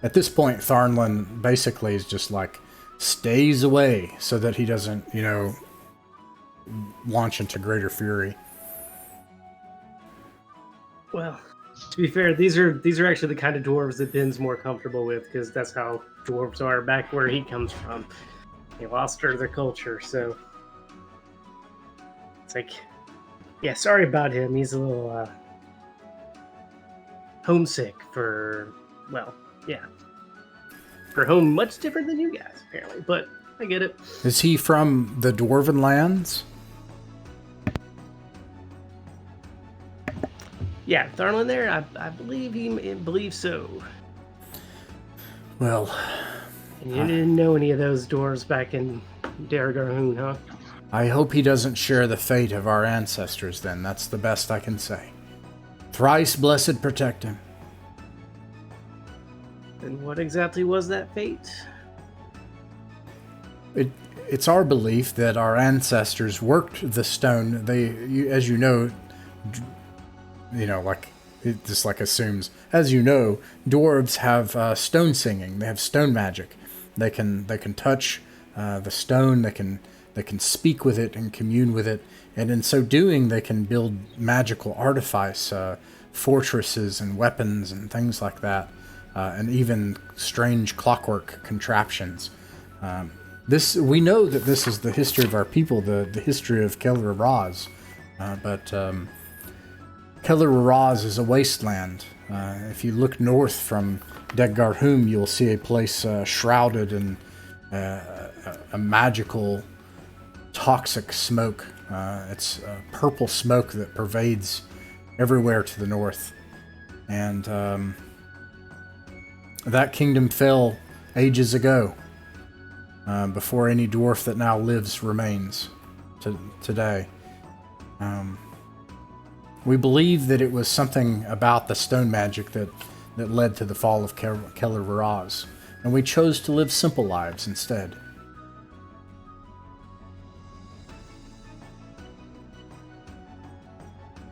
at this point, Tharnlin basically is just like, stays away so that he doesn't, launch into greater fury. well, to be fair, these are actually the kind of dwarves that Ben's more comfortable with because that's how dwarves are back where he comes from. They lost their culture, so it's like, yeah, sorry about him. He's a little homesick for home much different than you guys apparently, but I get it. Is he from the Dwarven lands? Yeah, Tharnlin there, I believe so. Well, And you didn't know any of those dwarves back in Dergarhoon, huh? I hope he doesn't share the fate of our ancestors then. That's the best I can say. Thrice blessed protect him. And what exactly was that fate? It's our belief that our ancestors worked the stone. As you know, like it just like assumes. As you know, dwarves have stone singing. They have stone magic. They can touch the stone. They can speak with it and commune with it. And in so doing, they can build magical artifice, fortresses and weapons and things like that. And even strange clockwork contraptions. We know that this is the history of our people, the history of Keller Raz. But Keller Raz is a wasteland. If you look north from Dedgarhum, you'll see a place shrouded in a magical, toxic smoke. It's purple smoke that pervades everywhere to the north. And that kingdom fell ages ago, before any dwarf that now lives remains today. We believe that it was something about the stone magic that led to the fall of Keller Raz, and we chose to live simple lives instead.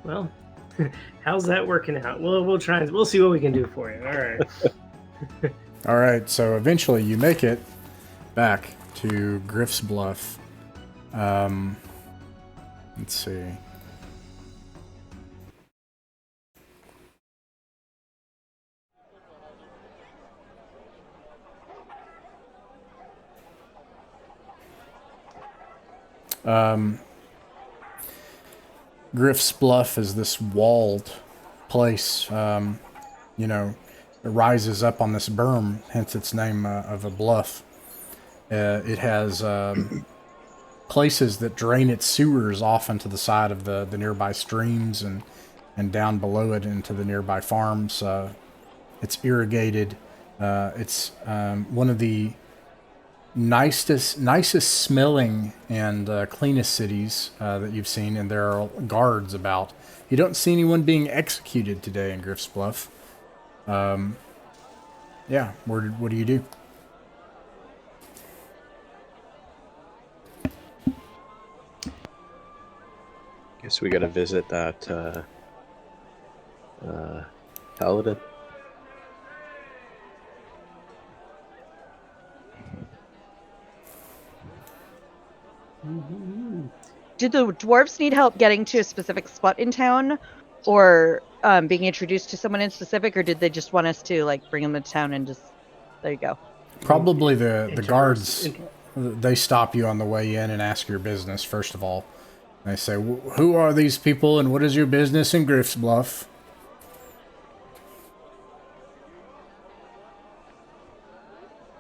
Well, how's that working out? We'll try and we'll see what we can do for you. All right. All right, so eventually you make it back to Griff's Bluff. Let's see. Griff's Bluff is this walled place, you know, it rises up on this berm, hence its name of a bluff. It has places that drain its sewers off into the side of the nearby streams and down below it into the nearby farms. It's irrigated. It's one of the nicest smelling and cleanest cities that you've seen, and there are guards about. You don't see anyone being executed today in Griff's Bluff. Yeah, what do you do? Guess we gotta visit that paladin. Do the dwarves need help getting to a specific spot in town, or being introduced to someone in specific, or did they just want us to like bring them to town and just there you go? Probably the guards. They stop you on the way in and ask your business first of all. They say, "Who are these people, and what is your business in Griff's Bluff?"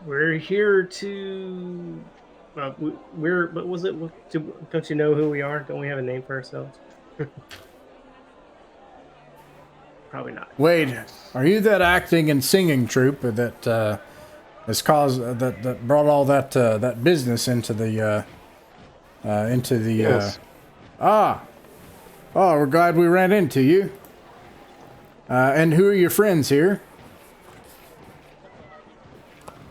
We're here to. We're. What was it? Don't you know who we are? Don't we have a name for ourselves? Probably not. Wait, are you that acting and singing troupe that has caused that brought all that business into the Yes. Oh, we're glad we ran into you. And who are your friends here?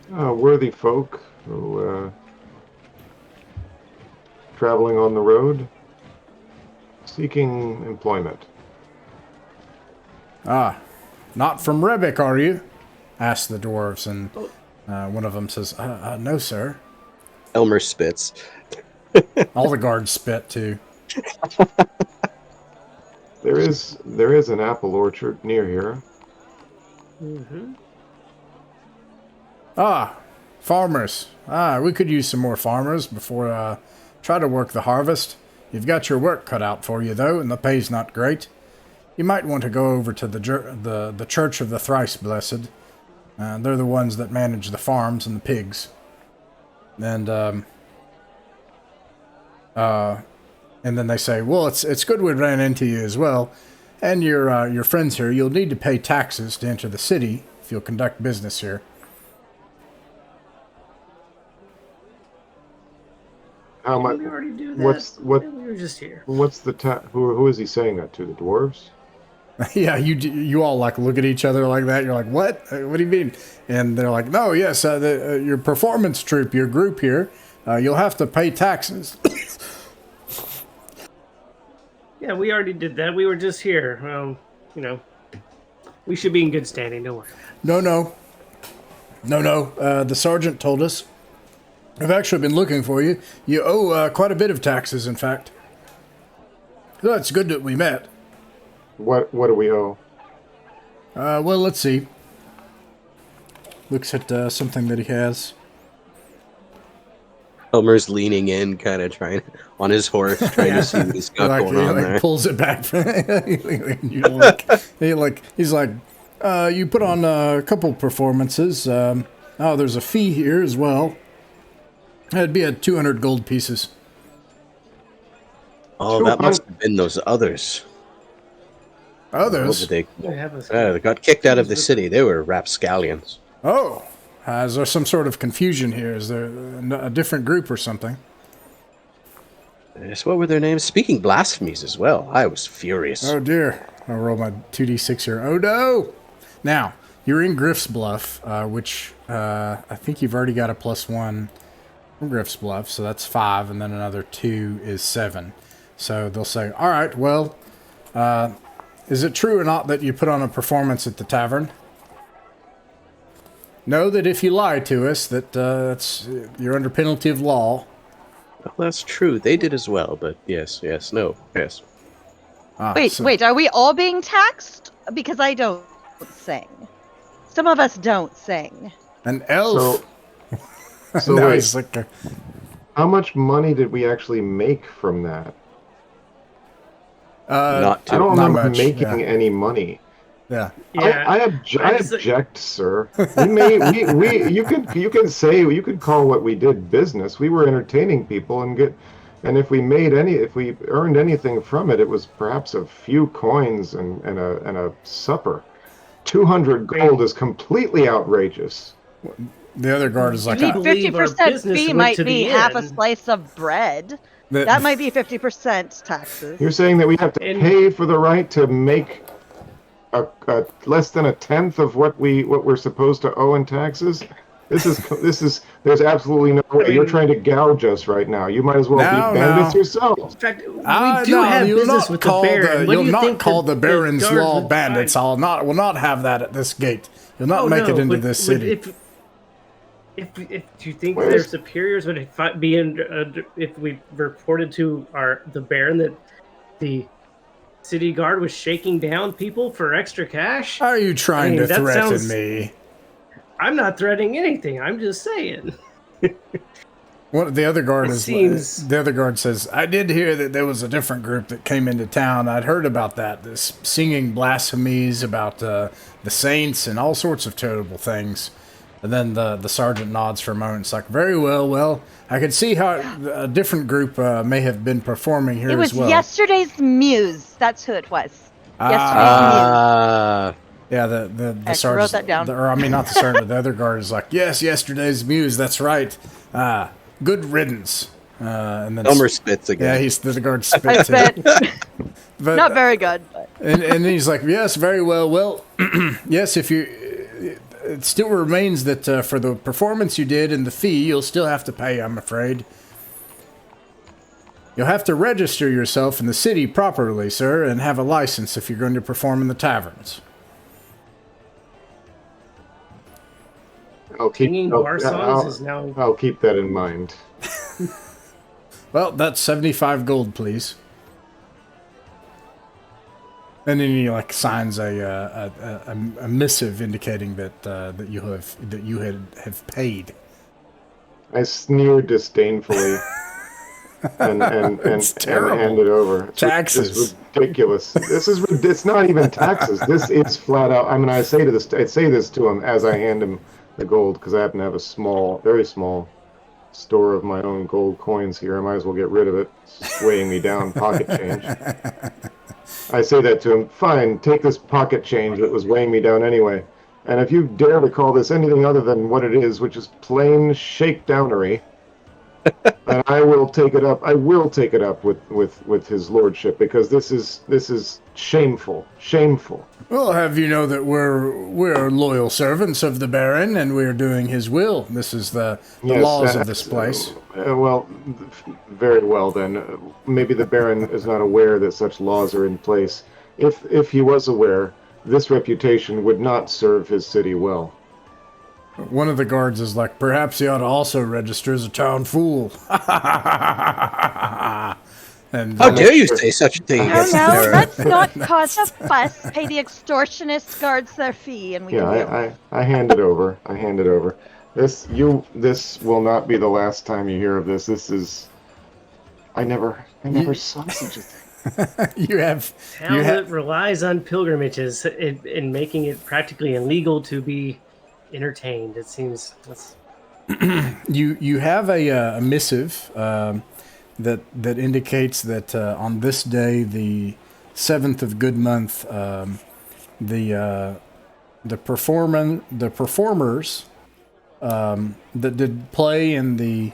Worthy folk who traveling on the road, seeking employment. Not from Rebek, are you? Asked the dwarves, and one of them says, "No, sir." Elmer spits. All the guards spit too. There is an apple orchard near here. Mm-hmm. Farmers. We could use some more farmers before try to work the harvest. You've got your work cut out for you though, and the pay's not great. You might want to go over to the Church of the Thrice Blessed. They're the ones that manage the farms and the pigs. And then they say, "Well, it's good we ran into you as well, and your friends here. You'll need to pay taxes to enter the city if you'll conduct business here." How much? We already do that. What? We were just here. What's the who is he saying that to? The dwarves? Yeah, you all like look at each other like that. You're like, "What? What do you mean?" And they're like, "No, yes, your performance troupe, your group here, you'll have to pay taxes." Yeah, we already did that. We were just here. We should be in good standing. Don't worry. No. The sergeant told us. I've actually been looking for you. You owe quite a bit of taxes, in fact. So it's good that we met. What do we owe? Well, let's see. Looks at something that he has. Elmer's leaning in, kind of trying on his horse, trying to see what he's got going on there. Pulls it back. He's like, you put on a couple performances. There's a fee here as well. It'd be at 200 gold pieces. Oh, that must have been those others. Others? They got kicked out of the city. They were rapscallions. Oh, is there some sort of confusion here? Is there a different group or something? Yes, what were their names? Speaking blasphemies as well. I was furious. Oh dear. I'll roll my 2d6 here. Oh no! Now, you're in Griff's Bluff, which I think you've already got a +1 from Griff's Bluff, so that's 5, and then another 2 is 7. So they'll say, "All right, well, is it true or not that you put on a performance at the tavern? Know that if you lie to us, you're under penalty of law." Well, that's true. They did as well, but yes. Wait, are we all being taxed? Because I don't sing. Some of us don't sing. An elf. So No, wait, he's like How much money did we actually make from that? Not I don't not remember much, making yeah. any money. Yeah. Yeah. I I'm just like- object, sir. You could call what we did business. We were entertaining people and if we earned anything from it, it was perhaps a few coins and a supper. 200 gold is completely outrageous. The other guard is like, We The believe our 50% business fee went might to be the half a inn. slice of bread. the- That might be 50% taxes. You're saying that we have to And- pay for the right to make a less than a tenth of what we're supposed to owe in taxes? This is there's absolutely no way. You're trying to gouge us right now. You might as well No, be bandits no. yourselves. In fact, we do no, have you'll business not with call the Baron. What do you'll you not think call the Baron's guards law would bandits. find? Will not have that at this gate. You'll not Oh, make it no, into but- this but city. If do you think Where's- their superiors would be if we reported to the Baron that the city guard was shaking down people for extra cash? Are you trying I mean, to that threaten sounds- me? I'm not threatening anything. I'm just saying. What the other guard It is? seems- The other guard says, "I did hear that there was a different group that came into town. I'd heard about that. This singing blasphemies about the saints and all sorts of terrible things." And then the sergeant nods for a moment. It's like, "Very well. Well, I could see how a different group may have been performing here It was as well." yesterday's muse. That's who it was. Yesterday's Ah, Yeah, the I sergeant. wrote that down. Or I mean, not the sergeant. The other guard is like, "Yes, yesterday's muse. That's right. Good riddance." And then Elmer spits yeah, again. the guard muse. spits I it. bet. But, Not very good. But. and he's like, "Yes, very well. Well, yes, if you, it still remains that for the performance you did and the fee, you'll still have to pay. I'm afraid. You'll have to register yourself in the city properly, sir, and have a license if you're going to perform in the taverns." Singing bar songs is now. I'll keep that in mind. Well, that's 75 gold, please. And then he like signs a missive indicating that you have paid. I sneered disdainfully and It's terrible. hand it over. Taxes. This is ridiculous. It's not even taxes. This is flat out. I mean, I say this to him as I hand him the gold because I happen to have a very small store of my own gold coins here. I might as well get rid of it. It's weighing me down, pocket change. I say that to him. Fine, take this pocket change that was weighing me down anyway. And if you dare to call this anything other than what it is, which is plain shakedownery, then I will take it up. I will take it up with his lordship because this is shameful. Shameful. Well, have you know that we're loyal servants of the Baron, and we're doing his will. This is the Yes, laws of this place. Well, very well then. Maybe the Baron is not aware that such laws are in place. If he was aware, this reputation would not serve his city well. One of the guards is like, "Perhaps he ought to also register as a town fool." And How dare you say such a thing Oh against the no, Baron? let's not cause a fuss. Pay the extortionist guards their fee, and we can deal. Yeah, I hand it over. I hand it over. This will not be the last time you hear of this. This is. I never saw such a thing. you have Town that relies on pilgrimages in making it practically illegal to be entertained. It seems that's you have a missive that indicates that on this day, the 7th of good month, the performers that did play in the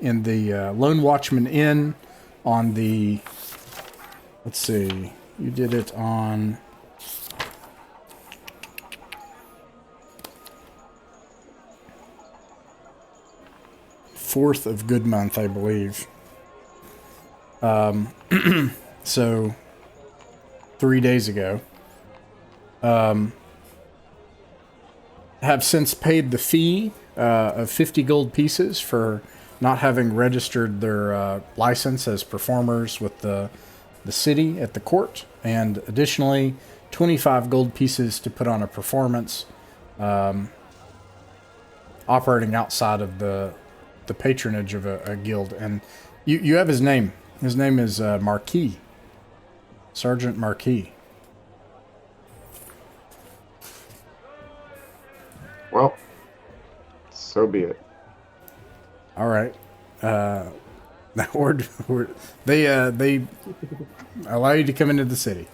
Lone Watchman Inn on the, let's see, you did it on 4th of good month, I believe. So 3 days ago. Have since paid the fee of 50 gold pieces for not having registered their license as performers with the city at the court, and additionally 25 gold pieces to put on a performance operating outside of the the patronage of a guild, and you have his name. His name is Marquis, Sergeant Marquis. Well, so be it. All right. They allow you to come into the city.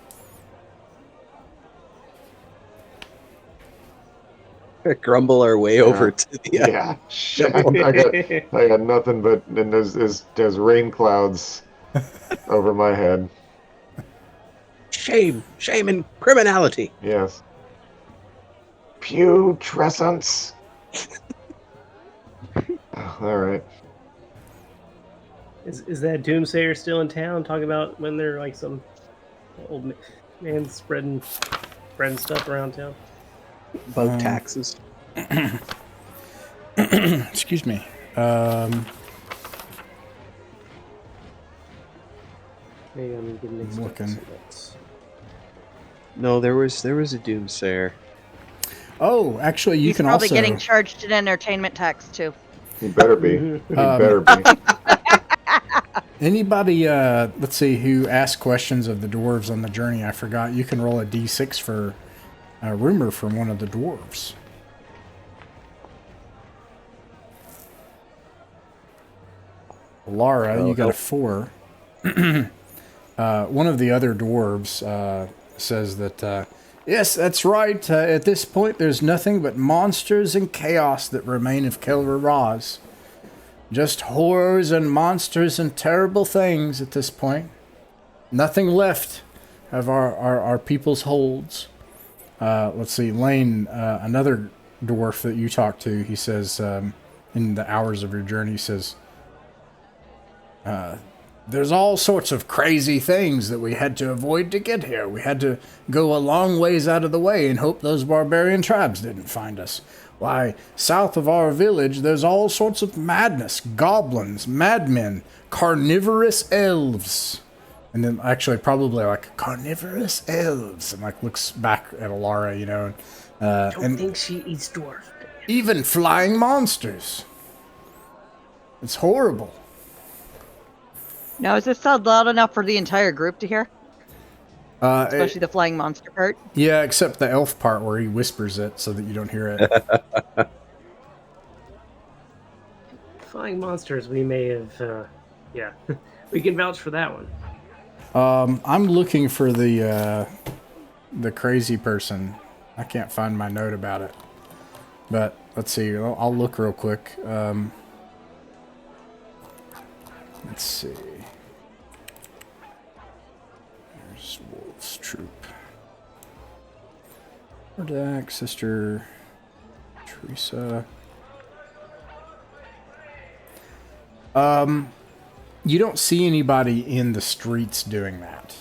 Grumble our way over to the. Yeah, shit. I got nothing but and there's rain clouds over my head. Shame and criminality. Yes. Putrescence. All right. Is that Doomsayer still in town talking about when they're like some old man spreading stuff around town? About taxes. Excuse me. Maybe I'm getting mixed up. Looking. No, there was a doomsayer. Oh, actually, you He's can probably also getting charged an entertainment tax too. He better be. He better be. anybody. Let's see who asked questions of the dwarves on the journey. I forgot. You can roll a d6 for a rumor from one of the dwarves. Lara, you got a 4. One of the other dwarves says that, yes, that's right. At this point, there's nothing but monsters and chaos that remain of Kelra Raz. Just horrors and monsters and terrible things at this point. Nothing left of our people's holds. Let's see, Lane, another dwarf that you talked to, he says, in the hours of your journey, he says, there's all sorts of crazy things that we had to avoid to get here. We had to go a long ways out of the way and hope those barbarian tribes didn't find us. Why, south of our village, there's all sorts of madness, goblins, madmen, carnivorous elves. And then actually probably like carnivorous elves. And like looks back at Alara, you know. Don't think she eats dwarf. Even flying monsters. It's horrible. Now, is this sound loud enough for the entire group to hear? Especially the flying monster part? Yeah, except the elf part where he whispers it so that you don't hear it. Flying monsters, we may have, yeah. We can vouch for that one. I'm looking for the crazy person. I can't find my note about it. But let's see. I'll look real quick. Let's see. There's Wolf's troop. Ordak, Sister Teresa. You don't see anybody in the streets doing that.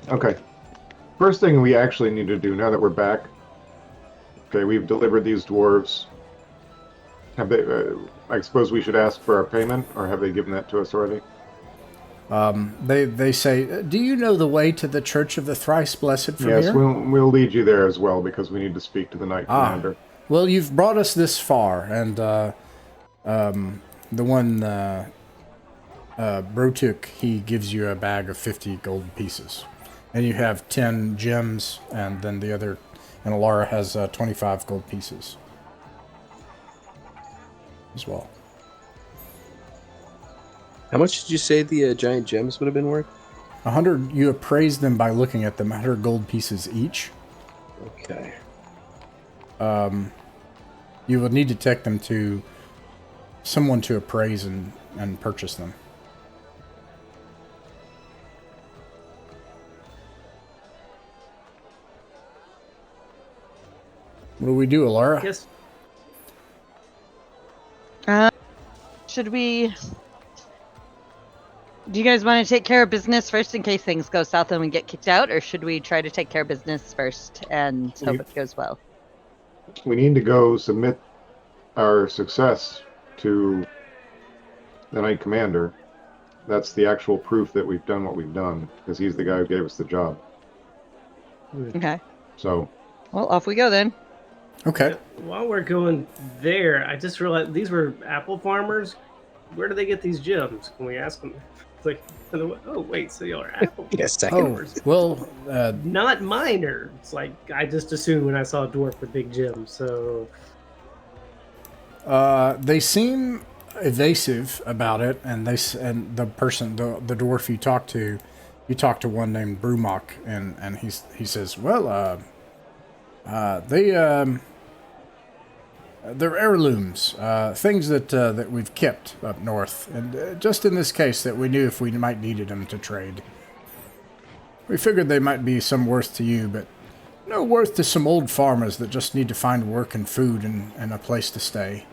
Okay. First thing we actually need to do now that we're back. Okay, we've delivered these dwarves. Have they? I suppose we should ask for our payment, or have they given that to us already? They say, do you know the way to the Church of the Thrice Blessed from Yes, here? we'll lead you there as well because we need to speak to the Knight Commander. Well, you've brought us this far, and the one Brotuk, he gives you a bag of 50 gold pieces, and you have 10 gems, and then the other, and Alara has 25 gold pieces as well. How much did you say the giant gems would have been worth? 100. You appraise them by looking at them. 100 gold pieces each. Okay. You would need to take them to someone to appraise and purchase them. What do we do, Alara? Yes. Should we... Do you guys want to take care of business first in case things go south and we get kicked out? Or should we try to take care of business first and hope it goes well? We need to go submit our success to the Knight Commander. That's the actual proof that we've done what we've done, because he's the guy who gave us the job. Okay. So Well, off we go then. Okay. While we're going there, I just realized these were apple farmers. Where do they get these gems? Can we ask them? It's like, oh wait, so y'all are apple Yes, second. Oh, well, not miners. It's like I just assumed when I saw a dwarf with big gems. So they seem evasive about it, and the person, the dwarf you talk to one named Brumach, and he says, well, they're heirlooms, things that we've kept up north, and just in this case that we knew if we might needed them to trade. We figured they might be some worth to you, but no worth to some old farmers that just need to find work and food and a place to stay.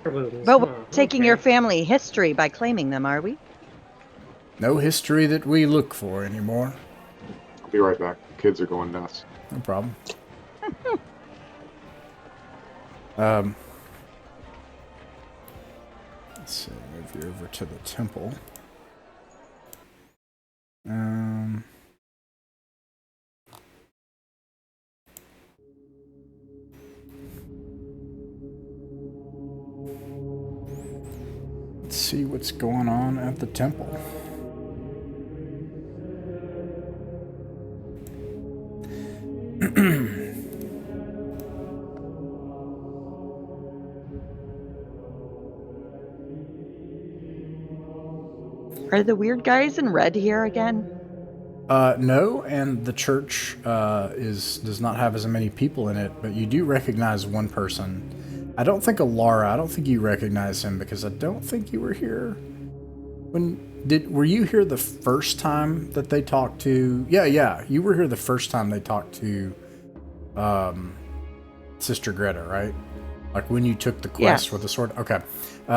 But we're taking your family history by claiming them, are we? No history that we look for anymore. I'll be right back. The kids are going nuts. No problem. Let's see, move you over to the temple. Let's see what's going on at the temple. Are the weird guys in red here again? No, and the church does not have as many people in it, but you do recognize one person. I don't think Alara. I don't think you recognize him because I don't think you were here. Were you here the first time that they talked to? Yeah, you were here the first time they talked to Sister Greta, right? Like when you took the quest with the sword. Okay,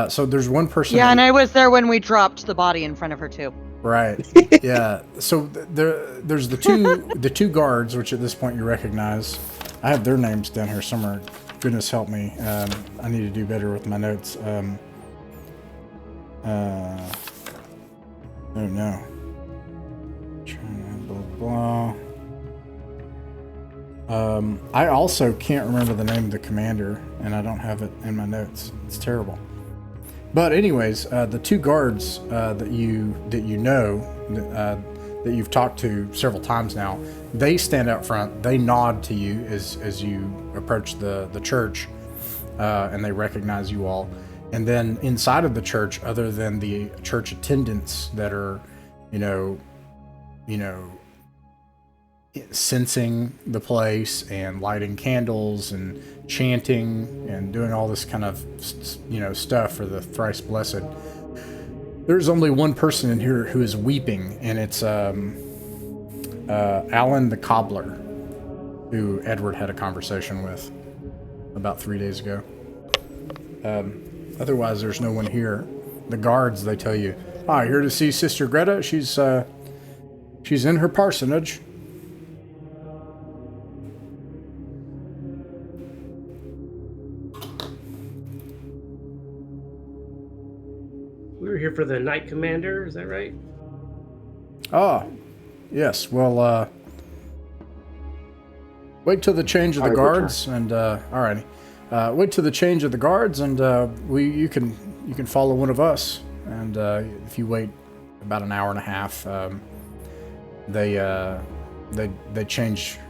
so there's one person. Yeah, and I was there when we dropped the body in front of her too. Right. Yeah. So there's the two guards, which at this point you recognize. I have their names down here somewhere. Goodness help me. I need to do better with my notes. Oh no. Blah blah. I also can't remember the name of the commander, and I don't have it in my notes. It's terrible. But anyways, the two guards that you know that you've talked to several times now, they stand out front. They nod to you as you approach the church, and they recognize you all. And then inside of the church, other than the church attendants that are, you know, sensing the place and lighting candles and chanting and doing all this kind of, stuff for the thrice blessed. There's only one person in here who is weeping, and it's Alan the cobbler, who Edward had a conversation with about 3 days ago. Otherwise, there's no one here. The guards, they tell you, here to see Sister Greta. She's in her parsonage. we were here for the Knight Commander. Is that right? Yes. Well, wait till the change of the guards, and alrighty. Wait till the change of the guards, and you can follow one of us. And if you wait about an hour and a half, they change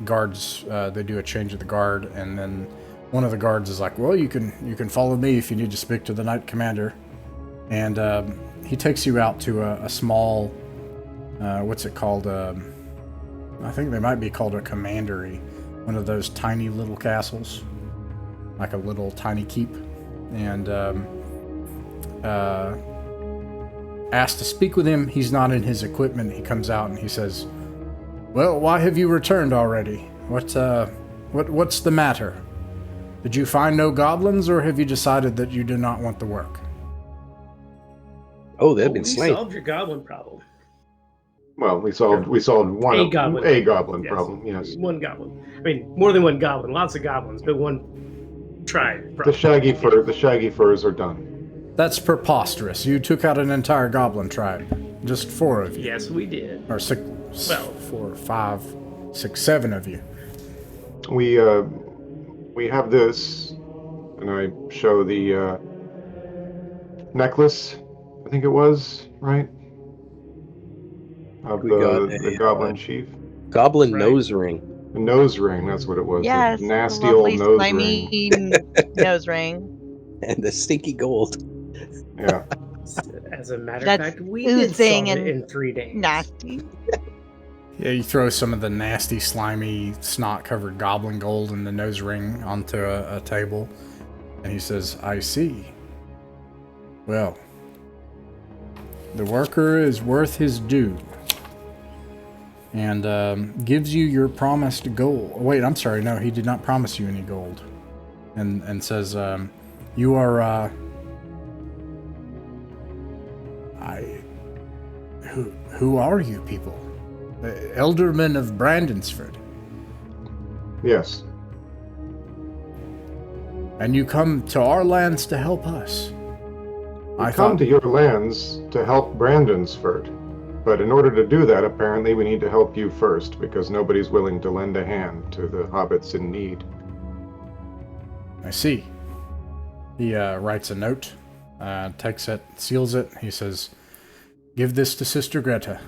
guards. They do a change of the guard, and then one of the guards is like, "Well, you can follow me if you need to speak to the Knight Commander." And he takes you out to a small, what's it called? I think they might be called a commandery, one of those tiny little castles, like a little tiny keep. And asked to speak with him. He's not in his equipment. He comes out and he says, "Well, why have you returned already? What's the matter? Did you find no goblins, or have you decided that you do not want the work?" Oh, they've been slain. We solved your goblin problem. Well, we solved one A goblin. a goblin Yes. problem. Yes. One goblin. I mean, more than one goblin. Lots of goblins, but one tribe. The shaggy furs are done. That's preposterous. You took out an entire goblin tribe. Just 4 of you. Yes, we did. Or 6, Well, 4, 5, 6, 7 of you. We have this, and I show the necklace. I think it was right of We got the a, goblin chief. Goblin Right. nose ring. A nose ring. That's what it was. Yes, A the nasty lovely old nose slimy ring. nose ring. And the stinky gold. Yeah. As a matter of That's fact, we did oozing solve it and in 3 days. nasty. Yeah, you throw some of the nasty, slimy, snot-covered goblin gold in the nose ring onto a table, and he says, I see. Well, the worker is worth his due. And gives you your promised gold. Wait, I'm sorry, no, he did not promise you any gold. And says, you are, Who are you people? The Eldermen of Brandonsford. Yes. And you come to our lands to help us. We come to your lands to help Brandonsford. But in order to do that, apparently we need to help you first, because nobody's willing to lend a hand to the hobbits in need. I see. He writes a note, takes it, seals it. He says, give this to Sister Greta.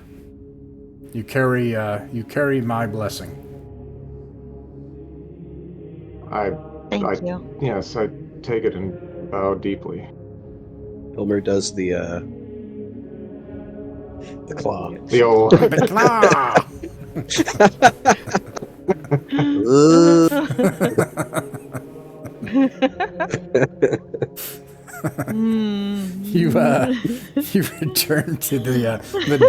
You carry my blessing. Thank you. Yes, I take it and bow deeply. Elmer does the claw. The old... You return to the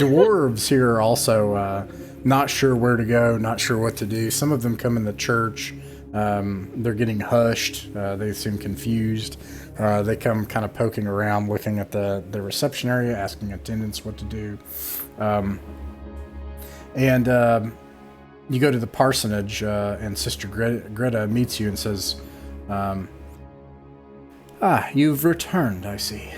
dwarves here are also not sure where to go, not sure what to do. Some of them come in the church. They're getting hushed. They seem confused. They come kind of poking around, looking at the reception area, asking attendants what to do. And you go to the parsonage, and Sister Greta meets you and says, you've returned, I see.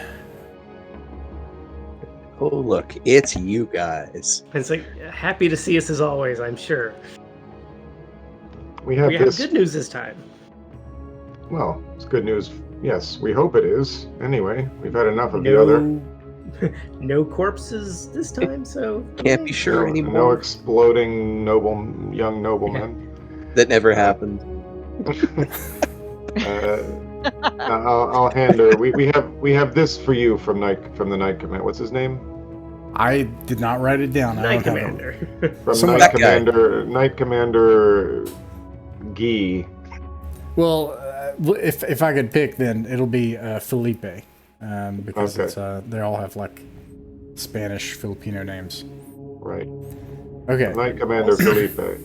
Oh, look, it's you guys. It's like, happy to see us as always, I'm sure. We have We this... have good news this time. Well, it's good news. Yes, we hope it is. Anyway, we've had enough of the other. No corpses this time, so... Can't be sure No anymore. exploding young noblemen. That never happened. I'll hand her. We have this for you from the Knight Commander. What's his name? I did not write it down. Knight I don't have it. Commander. From Knight Commander Guy. Well, if I could pick, then it'll be Felipe, because Okay. they all have like Spanish Filipino names. Right. Okay. Knight Commander Felipe.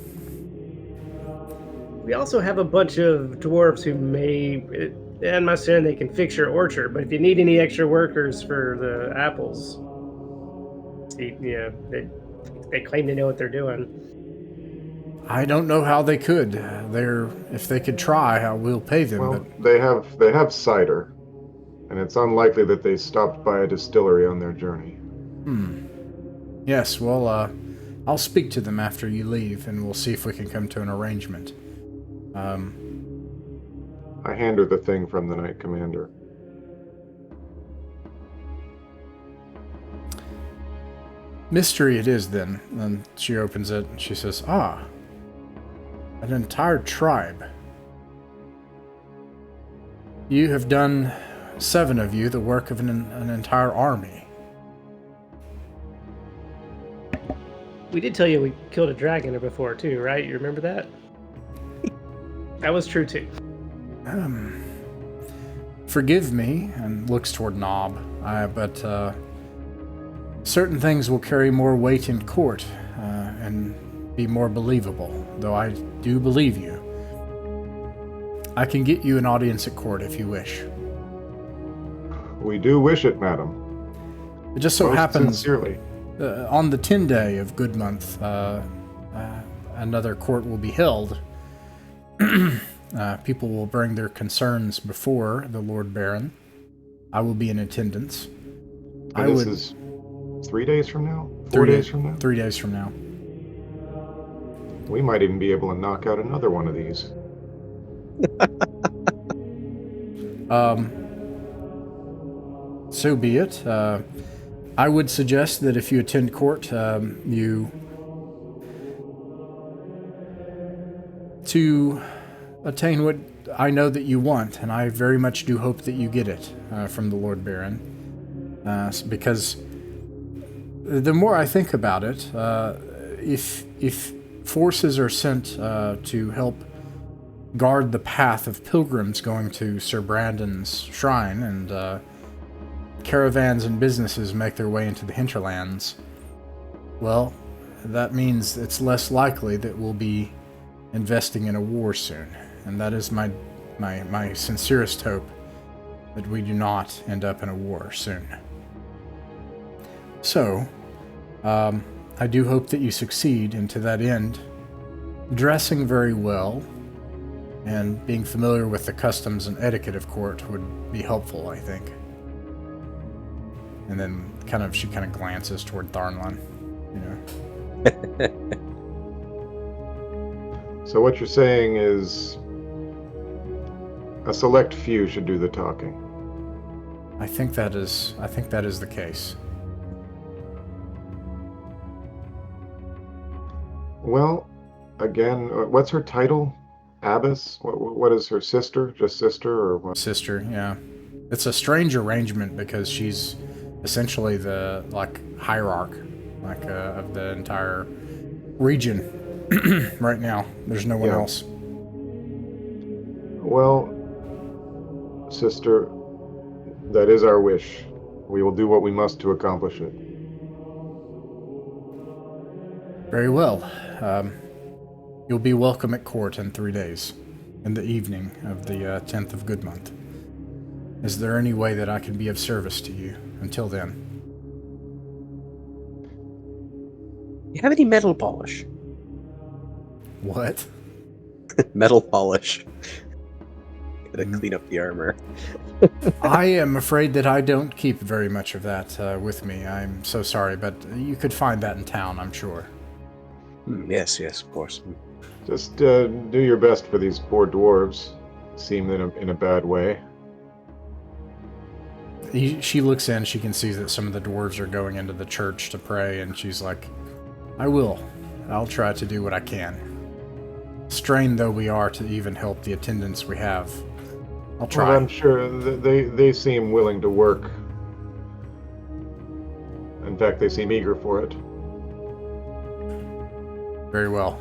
We also have a bunch of dwarves who may... I'm not saying they can fix your orchard, but if you need any extra workers for the apples... Yeah, they claim to know what they're doing. I don't know how they could. If they could try, I will pay them. Well, but they have cider, and it's unlikely that they stopped by a distillery on their journey. Yes, well, I'll speak to them after you leave, and we'll see if we can come to an arrangement. I hand her the thing from the Knight Commander. Mystery it is, then. And she opens it, and she says, an entire tribe. You have done, 7 of you, the work of an entire army. We did tell you we killed a dragon before, too, right? You remember that? That was true, too. Forgive me, and looks toward Nob, but certain things will carry more weight in court and be more believable, though I do believe you. I can get you an audience at court if you wish. We do wish it, madam. It just so Most happens sincerely. on the 10th day of Good Month, another court will be held. People will bring their concerns before the Lord Baron. I will be in attendance. And this is 3 days from now? 4 days from now? 3 days from now. We might even be able to knock out another one of these. So be it. I would suggest that if you attend court, you to attain what I know that you want, and I very much do hope that you get it from the Lord Baron. Because the more I think about it, if forces are sent to help guard the path of pilgrims going to Sir Brandon's shrine, and caravans and businesses make their way into the hinterlands, well, that means it's less likely that we'll be investing in a war soon. And that is my sincerest hope, that we do not end up in a war soon. So, I do hope that you succeed, and to that end, dressing very well and being familiar with the customs and etiquette of court would be helpful, I think. And then she kind of glances toward Tharnlun, So what you're saying is a select few should do the talking. I think that is the case. Well, again, what's her title? Abbess? What is her sister? Just sister, or what? Sister, yeah. It's a strange arrangement because she's essentially the hierarch of the entire region right now. There's no one else. Well, sister, that is our wish. We will do what we must to accomplish it. Very well. You'll be welcome at court in 3 days, in the evening of the 10th of good month. Is there any way that I can be of service to you until then? You have any metal polish? What? Metal polish. Gotta clean up the armor. I am afraid that I don't keep very much of that with me. I'm so sorry, but you could find that in town, I'm sure. Yes, of course. Just do your best for these poor dwarves. Seem in a bad way. She looks in, she can see that some of the dwarves are going into the church to pray, and she's like, I will. I'll try to do what I can. Strained though we are to even help the attendants we have, I'll try. Well, I'm sure they seem willing to work. In fact, they seem eager for it. Very well.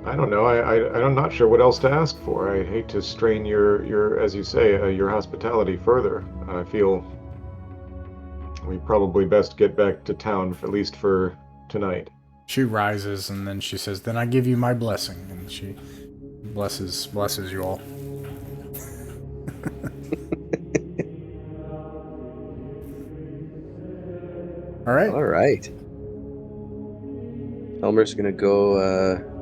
I don't know. I'm not sure what else to ask for. I hate to strain your as you say, your hospitality further. I feel we probably best get back to town, at least for tonight. She rises and then she says, "Then I give you my blessing," and she blesses you all. All right. Elmer's gonna go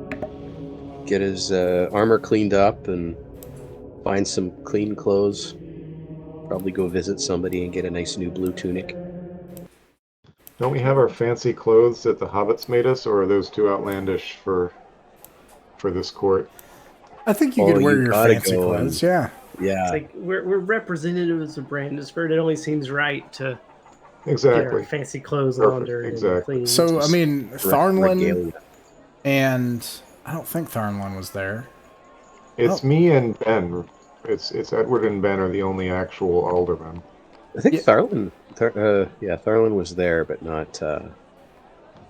get his armor cleaned up and find some clean clothes. Probably go visit somebody and get a nice new blue tunic. Don't we have our fancy clothes that the hobbits made us, or are those too outlandish for this court? I think you could wear your fancy clothes, yeah. It's like we're representatives of Brandisford. It only seems right to get our fancy clothes laundered and cleaned. So, I mean, Tharnlun and... I don't think Tharnlun was there. It's me and Ben. It's Edward and Ben are the only actual aldermen. I think Tharnlun was there, but not...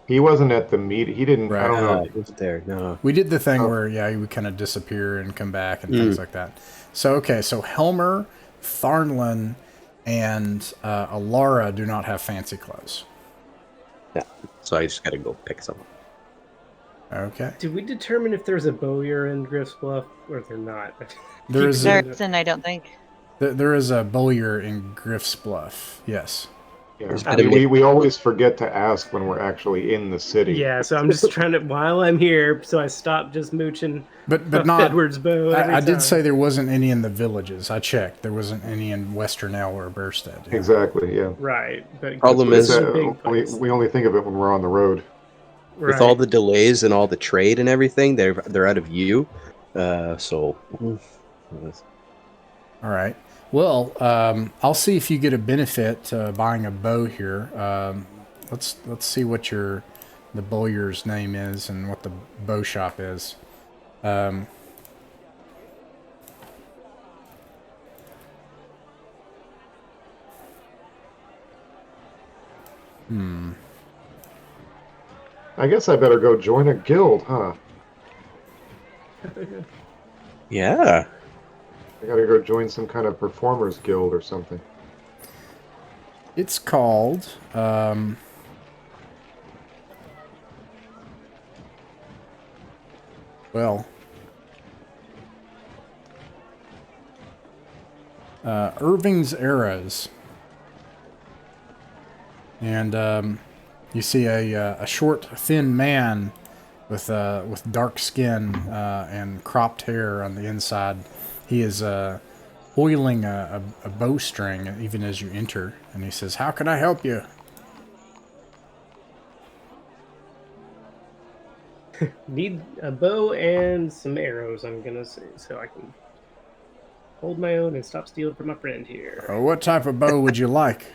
He wasn't at the meeting. He didn't... Right. I don't know. He wasn't there, no. We did the thing where, he would kind of disappear and come back and things like that. So, okay, so Helmer, Tharnlun, and Alara do not have fancy clothes. Yeah, so I just gotta go pick some. Okay. Did we determine if there's a Bowyer in Griff's Bluff or they're not? There isn't, I don't think. There is a Bowyer in Griff's Bluff, yes. Yeah. We always forget to ask when we're actually in the city. Yeah, so I'm just trying to, while I'm here, so I stop just mooching but not Edward's bow every I time. did say there wasn't any in the villages. I checked. There wasn't any in Western El or Burstead. Exactly, yeah. Right. But Problem is, we only think of it when we're on the road. with all the delays and all the trade and everything, they're out of view. So. All right. Well, I'll see if you get a benefit buying a bow here. Let's see what the bowyer's name is and what the bow shop is. I guess I better go join a guild, huh? Yeah. I gotta go join some kind of performers guild or something. It's called Irving's Arrows. And you see a short, thin man with dark skin and cropped hair on the inside. He is oiling a bowstring even as you enter, and he says, "How can I help you?" Need a bow and some arrows, I'm gonna say, so I can hold my own and stop stealing from my friend here. What type of bow would you like?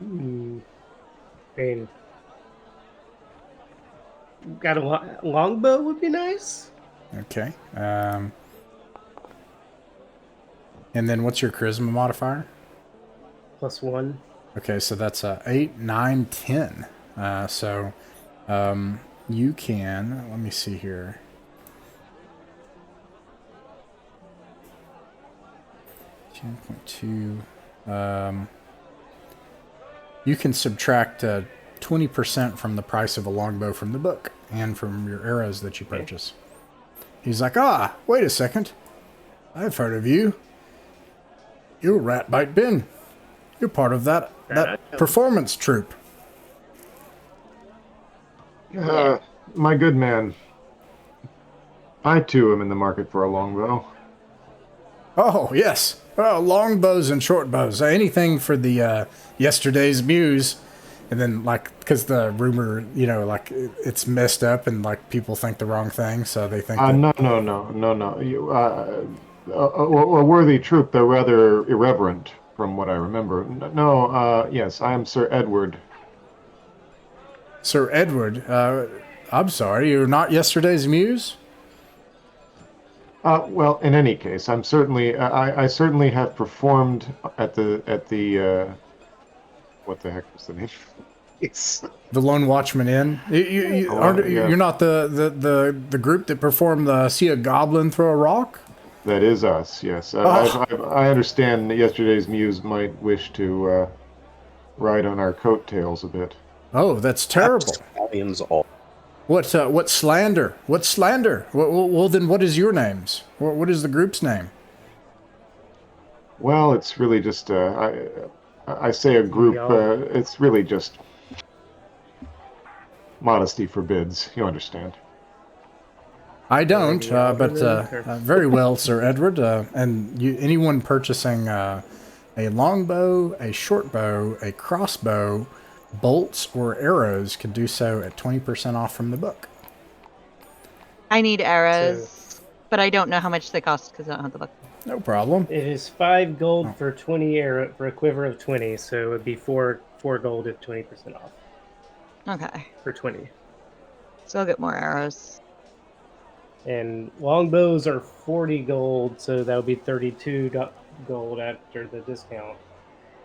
And got a longbow would be nice. Okay. And then what's your charisma modifier? +1. Okay, so that's 8, 9, 10. So you can, let me see here. You can subtract 20% from the price of a longbow from the book and from your arrows that you purchase. He's like, wait a second. I've heard of you. You're Ratbite Ben. You're part of that performance troupe. My good man. I too am in the market for a longbow. Oh, yes. Well, long bows and short bows. Anything for the yesterday's muse. And then, because the rumor, it's messed up and, people think the wrong thing, so they think No. You, a worthy troop, though rather irreverent, from what I remember. Yes, I am Sir Edward. Sir Edward? I'm sorry, you're not yesterday's muse? Well, in any case, I certainly have performed at the what the heck was the name? The Lone Watchman Inn. You're not the group that performed the See a Goblin Throw a Rock? That is us. Yes, I understand that yesterday's muse might wish to ride on our coattails a bit. Oh, that's terrible. What slander? What slander? Well, then what is your name's? What is the group's name? Well, it's really just I say a group. It's really just modesty forbids. You understand? I don't, but very well, Sir Edward. And anyone purchasing a longbow, a short bow, a crossbow, bolts, or arrows can do so at 20% off from the book. I need arrows, but I don't know how much they cost because I don't have the book. No problem. It is 5 gold for 20 arrow for a quiver of 20, so it would be 4 gold at 20% off. Okay. For 20. So I'll get more arrows. And longbows are 40 gold, so that would be 32 gold after the discount.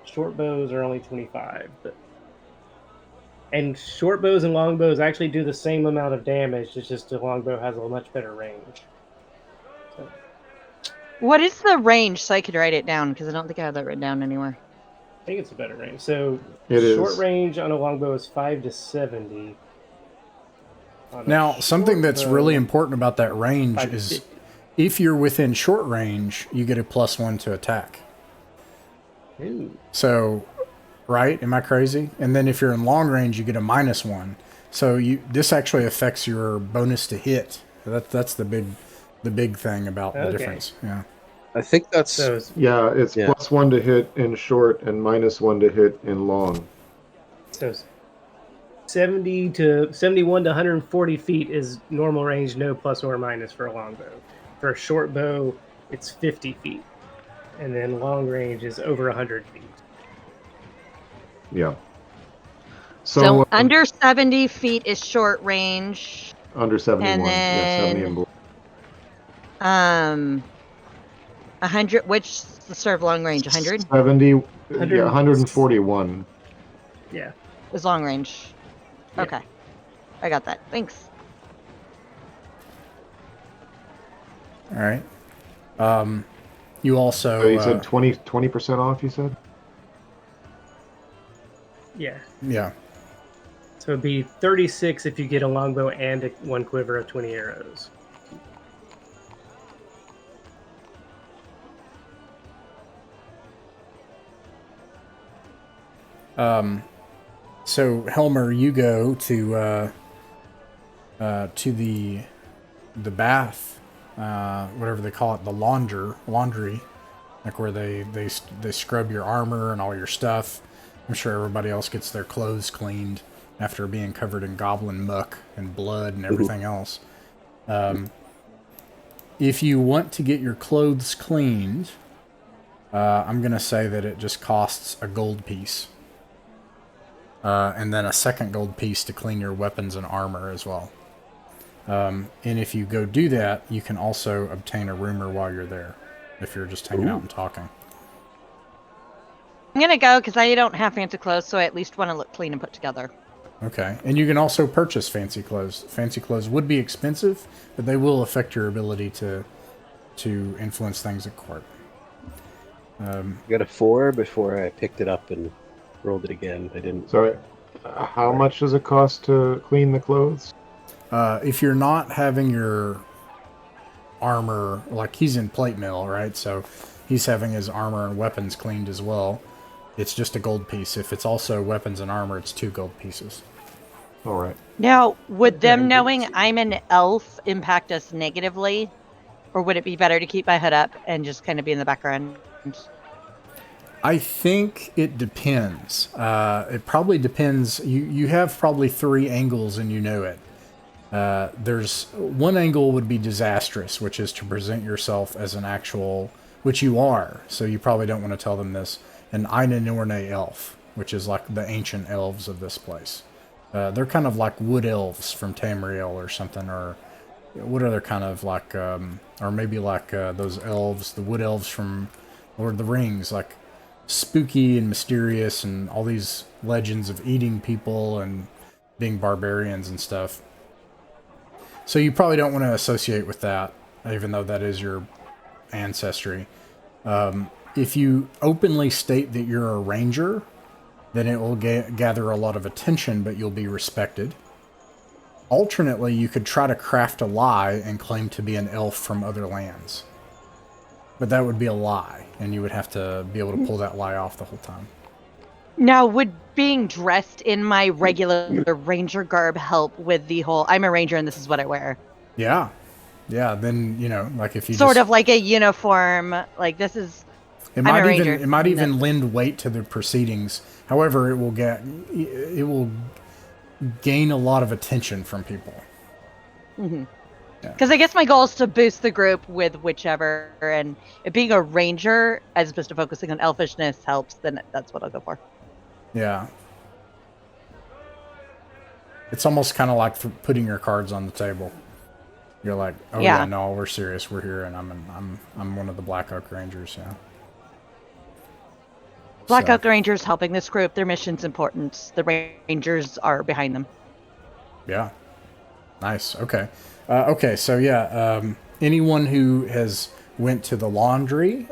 Short bows are only 25, and short bows and longbows actually do the same amount of damage. It's just a longbow has a much better range. So. What is the range so I could write it down? Because I don't think I have that written down anywhere. I think it's a better range. So short range on a longbow is 5 to 70. Now, something that's really important about that range is if you're within short range, you get a +1 to attack. Ooh. So, right? Am I crazy? And then if you're in long range, you get a -1. So this actually affects your bonus to hit. That's the big thing about the difference. Yeah. I think that's it's +1 to hit in short and -1 to hit in long. So 71 to 140 feet is normal range, no plus or minus for a longbow. For a short bow, it's 50 feet. And then long range is over 100 feet. Yeah. So under 70 feet is short range. Under 71. And Yeah, 70 then, and below. 100, which serve long range? 100 70, yeah, 100. 141. Yeah. is long range. Yeah. Okay. I got that. Thanks. All right. You also. So you said 20% off, you said? Yeah. Yeah. So it'd be 36 if you get a longbow and one quiver of 20 arrows. So Helmer, you go to the bath, whatever they call it, the laundry, like where they scrub your armor and all your stuff. I'm sure everybody else gets their clothes cleaned after being covered in goblin muck and blood and everything else. If you want to get your clothes cleaned, I'm going to say that it just costs a gold piece. And then a second gold piece to clean your weapons and armor as well. And if you go do that, you can also obtain a rumor while you're there, if you're just hanging out and talking. I'm going to go because I don't have fancy clothes, so I at least want to look clean and put together. Okay, and you can also purchase fancy clothes. Fancy clothes would be expensive, but they will affect your ability to influence things at court. I got a 4 before I picked it up and rolled it again. I didn't. Sorry. How much does it cost to clean the clothes? If you're not having your armor, like he's in plate mill, right? So he's having his armor and weapons cleaned as well. It's just a gold piece. If it's also weapons and armor, it's 2 gold pieces. All right. Now, would them knowing I'm an elf impact us negatively? Or would it be better to keep my hood up and just kind of be in the background? I think it depends. It probably depends. You have probably 3 angles and you know it. There's one angle would be disastrous, which is to present yourself as an actual, which you are. So you probably don't want to tell them this. An Ainanorne elf, which is like the ancient elves of this place. They're kind of like wood elves from Tamriel or something, or what other kind of like, or maybe like those elves, the wood elves from Lord of the Rings, like spooky and mysterious and all these legends of eating people and being barbarians and stuff. So you probably don't want to associate with that, even though that is your ancestry. If you openly state that you're a ranger, then it will gather a lot of attention, but you'll be respected. Alternately, you could try to craft a lie and claim to be an elf from other lands. But that would be a lie, and you would have to be able to pull that lie off the whole time. Now, would being dressed in my regular ranger garb help with the whole, I'm a ranger and this is what I wear? Yeah. Yeah, then, you know, like if you sort of like a uniform, like this is... It might even lend weight to the proceedings. However, it will gain a lot of attention from people. Mm-hmm. Because I guess my goal is to boost the group with whichever, and if being a ranger as opposed to focusing on elfishness helps, then that's what I'll go for. Yeah. It's almost kind of like putting your cards on the table. You're like, oh yeah, no, we're serious, we're here, and I'm one of the Black Oak Rangers, yeah. Black Oak Rangers helping this group. Their mission's important. The Rangers are behind them. Yeah. Nice. Okay. So yeah, anyone who has went to the laundry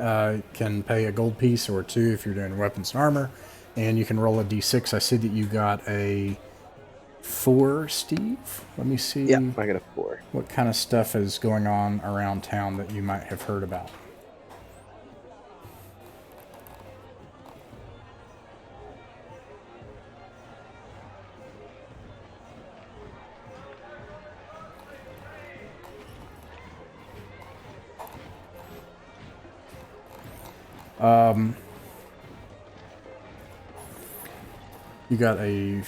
can pay a gold piece or 2 if you're doing weapons and armor, and you can roll a d6. I see that you got a 4, Steve. Let me see. Yeah, I got a 4. What kind of stuff is going on around town that you might have heard about? You got a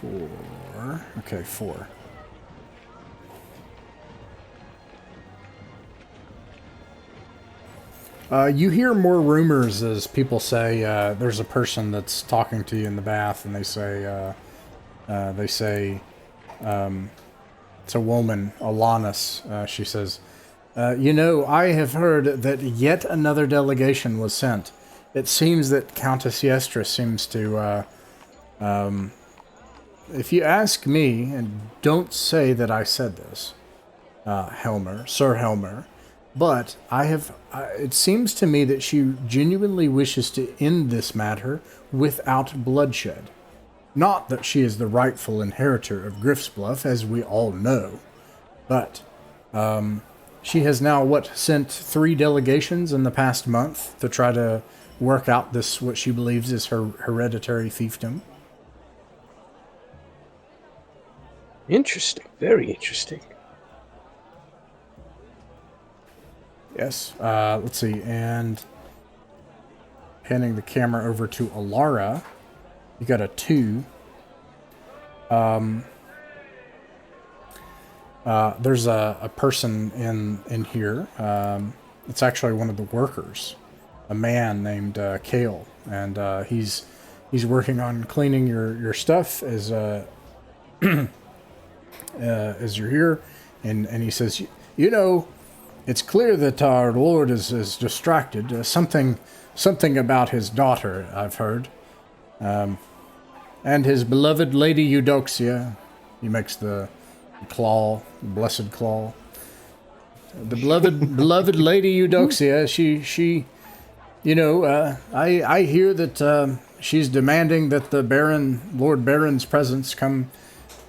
4. Okay, 4. You hear more rumors as people say there's a person that's talking to you in the bath, and they say it's a woman, Alanis. She says, I have heard that yet another delegation was sent. It seems that Countess Yestra seems to, if you ask me, and don't say that I said this, Sir Helmer, but it seems to me that she genuinely wishes to end this matter without bloodshed. Not that she is the rightful inheritor of Griff's Bluff, as we all know, but she has now, sent 3 delegations in the past month to try to work out this, what she believes is her hereditary fiefdom. Interesting. Very interesting. Yes. Let's see. And panning the camera over to Alara, you got a 2. There's a person in here. It's actually one of the workers, a man named Kale, and he's working on cleaning your stuff as you're here, and he says, it's clear that our lord is distracted. Something about his daughter, I've heard. And his beloved Lady Eudoxia. He makes the claw, the blessed claw. The beloved Lady Eudoxia, she I hear that she's demanding that the Lord Baron's presence come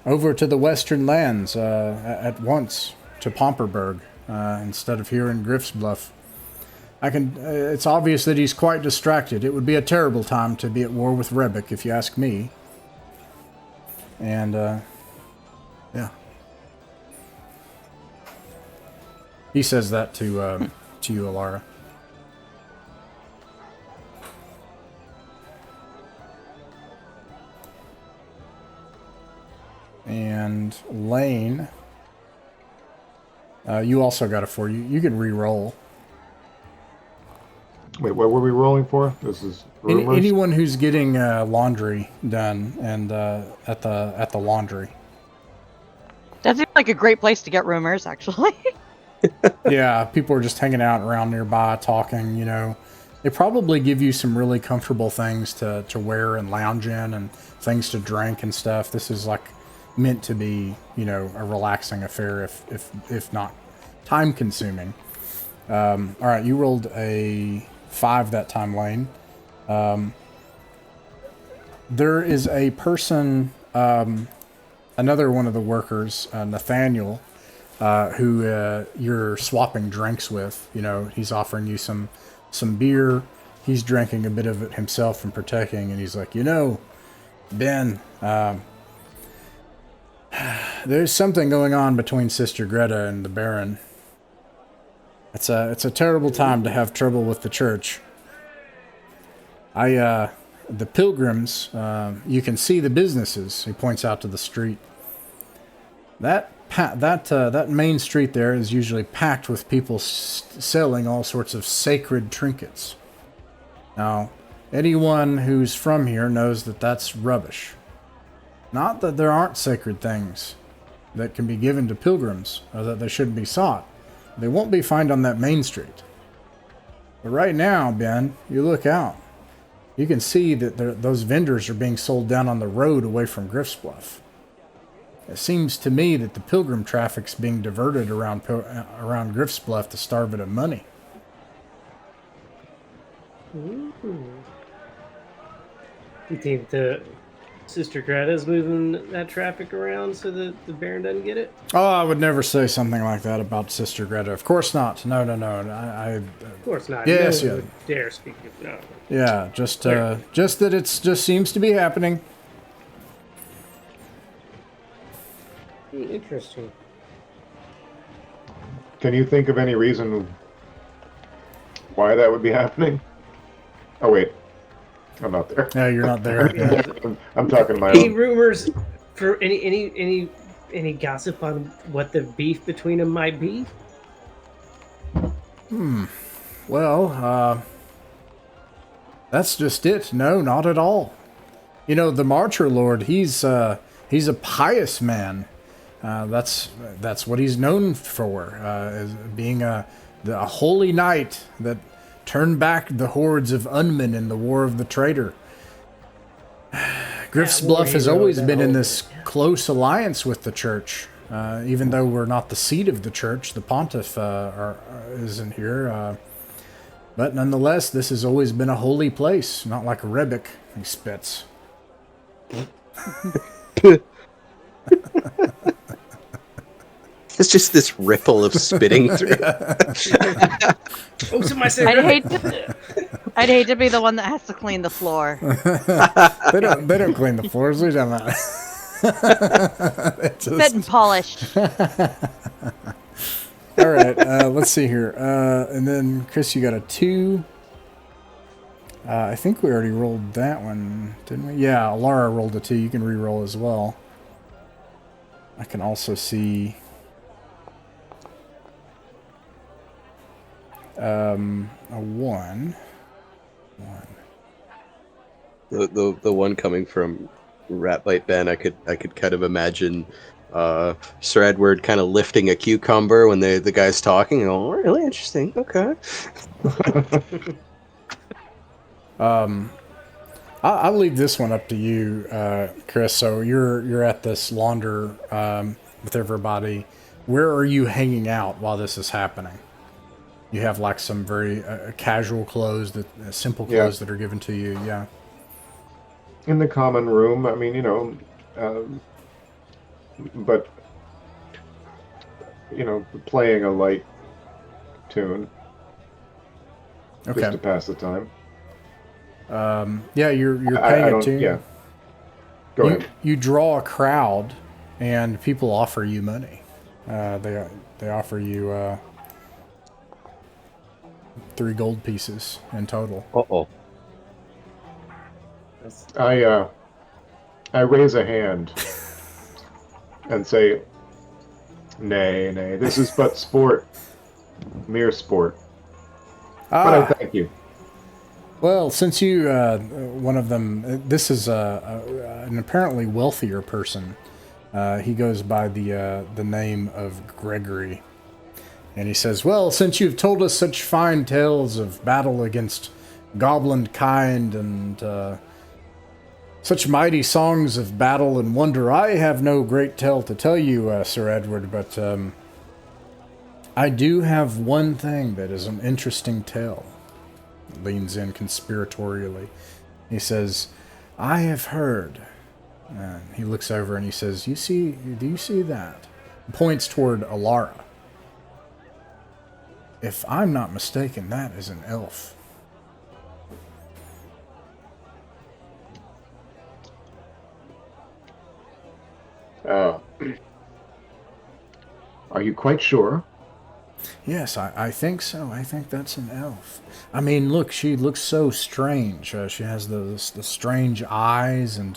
over to the western lands at once, to Pomperberg, instead of here in Griff's Bluff. It's obvious that he's quite distracted. It would be a terrible time to be at war with Rebek, if you ask me. And, yeah. He says that to you, Alara. And Lane, you also got a 4. You can re-roll. Wait, what were we rolling for? This is rumors? Anyone who's getting laundry done and at the laundry. That seems like a great place to get rumors, actually. Yeah, people are just hanging out around nearby, talking. They probably give you some really comfortable things to wear and lounge in, and things to drink and stuff. This is like meant to be, a relaxing affair, if not time consuming. All right, you rolled a 5 that time, Lane. There is a person, another one of the workers, Nathaniel, who you're swapping drinks with. He's offering you some beer. He's drinking a bit of it himself and partaking, and he's like, Ben, there's something going on between Sister Greta and the Baron. It's a terrible time to have trouble with the church. The pilgrims, you can see the businesses. He points out to the street. That main street there is usually packed with people selling all sorts of sacred trinkets. Now, anyone who's from here knows that that's rubbish. Not that there aren't sacred things that can be given to pilgrims, or that they shouldn't be sought. They won't be found on that main street. But right now, Ben, you look out. You can see that those vendors are being sold down on the road away from Griff's Bluff. It seems to me that the pilgrim traffic's being diverted around Griff's Bluff to starve it of money. Ooh. You think the Sister Greta's moving that traffic around so that the Baron doesn't get it? Oh, I would never say something like that about Sister Greta. Of course not. No. Of course not. Yes, no yeah. one would dare speak of no. Yeah, just that it's just seems to be happening. Interesting. Can you think of any reason why that would be happening? Oh, wait. I'm not there. Yeah, you're not there. Yeah. I'm talking to my Any own. rumors? for any gossip on what the beef between them might be? Well, that's just it. No, not at all. You know, the Marcher Lord, he's a pious man. That's what he's known for, as being a holy knight that turned back the hordes of Unmen in the War of the Traitor. Griff's Bluff has always been in this close alliance with the church. Even though we're not the seat of the church, the pontiff isn't here. But nonetheless, this has always been a holy place, not like Rebic. He spits. It's just this ripple of spitting through. Oh, somebody said I'd hate to be the one that has to clean the floor. They don't clean the floors. We don't know. Spit and polished. All right, let's see here. And then, Chris, you got a 2. I think we already rolled that one, didn't we? Yeah, Alara rolled a 2. You can re-roll as well. I can also see a 1. The one coming from Ratbite Ben, I could kind of imagine Sir Edward kind of lifting a cucumber when the guy's talking. Oh, really interesting. Okay. I'll leave this one up to you, Chris. So you're at this launder with everybody. Where are you hanging out while this is happening? You have like some very casual clothes, simple clothes that are given to you. Yeah. In the common room, I mean, but playing a light tune just to pass the time. Yeah, you're paying a tune. Yeah. Go ahead. You draw a crowd, and people offer you money. They offer you 3 gold pieces in total. Uh-oh. I raise a hand and say, nay, this is but sport, mere sport. But I thank you. Well, since you, one of them, this is an apparently wealthier person. He goes by the name of Gregory. And he says, well, since you've told us such fine tales of battle against goblin kind and such mighty songs of battle and wonder, I have no great tale to tell you, Sir Edward, but I do have one thing that is an interesting tale. Leans in conspiratorially. He says, I have heard. And he looks over and he says, do you see that? Points toward Alara. If I'm not mistaken, that is an elf. Are you quite sure? Yes, I think so. I think that's an elf. I mean, look, she looks so strange. She has the strange eyes and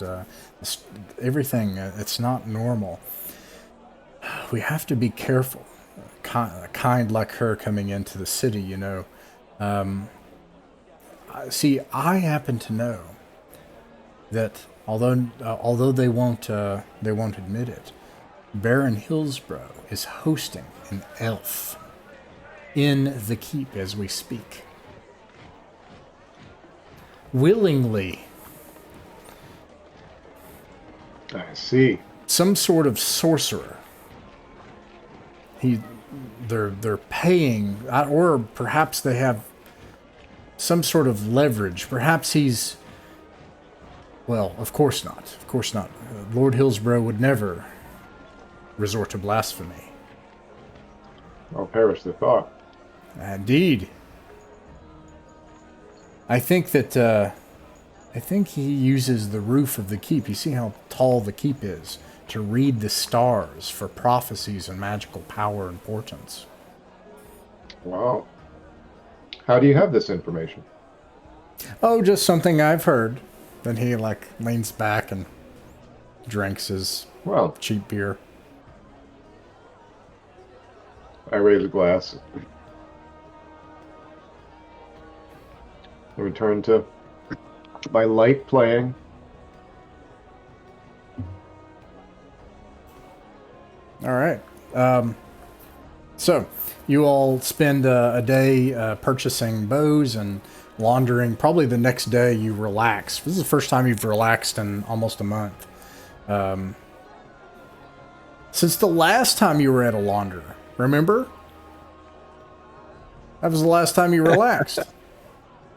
everything. It's not normal. We have to be careful. A kind like her coming into the city, you know. See, I happen to know that although they won't admit it, Baron Hillsborough is hosting an elf in the keep as we speak. Willingly. I see. Some sort of sorcerer. They're paying, or perhaps they have some sort of leverage. Perhaps he's... Well, of course not. Of course not. Lord Hillsborough would never resort to blasphemy. I'll perish the thought. Indeed. I think he uses the roof of the keep. You see how tall the keep is, to read the stars for prophecies and magical power and portents. Wow. How do you have this information? Oh, just something I've heard. Then he leans back and drinks his Well, cheap beer. I raise a glass. I return to my light playing. All right. So you all spend a day purchasing bows and laundering. Probably the next day you relax. This is the first time you've relaxed in almost a month. Since the last time you were at a launderer, remember? That was the last time you relaxed.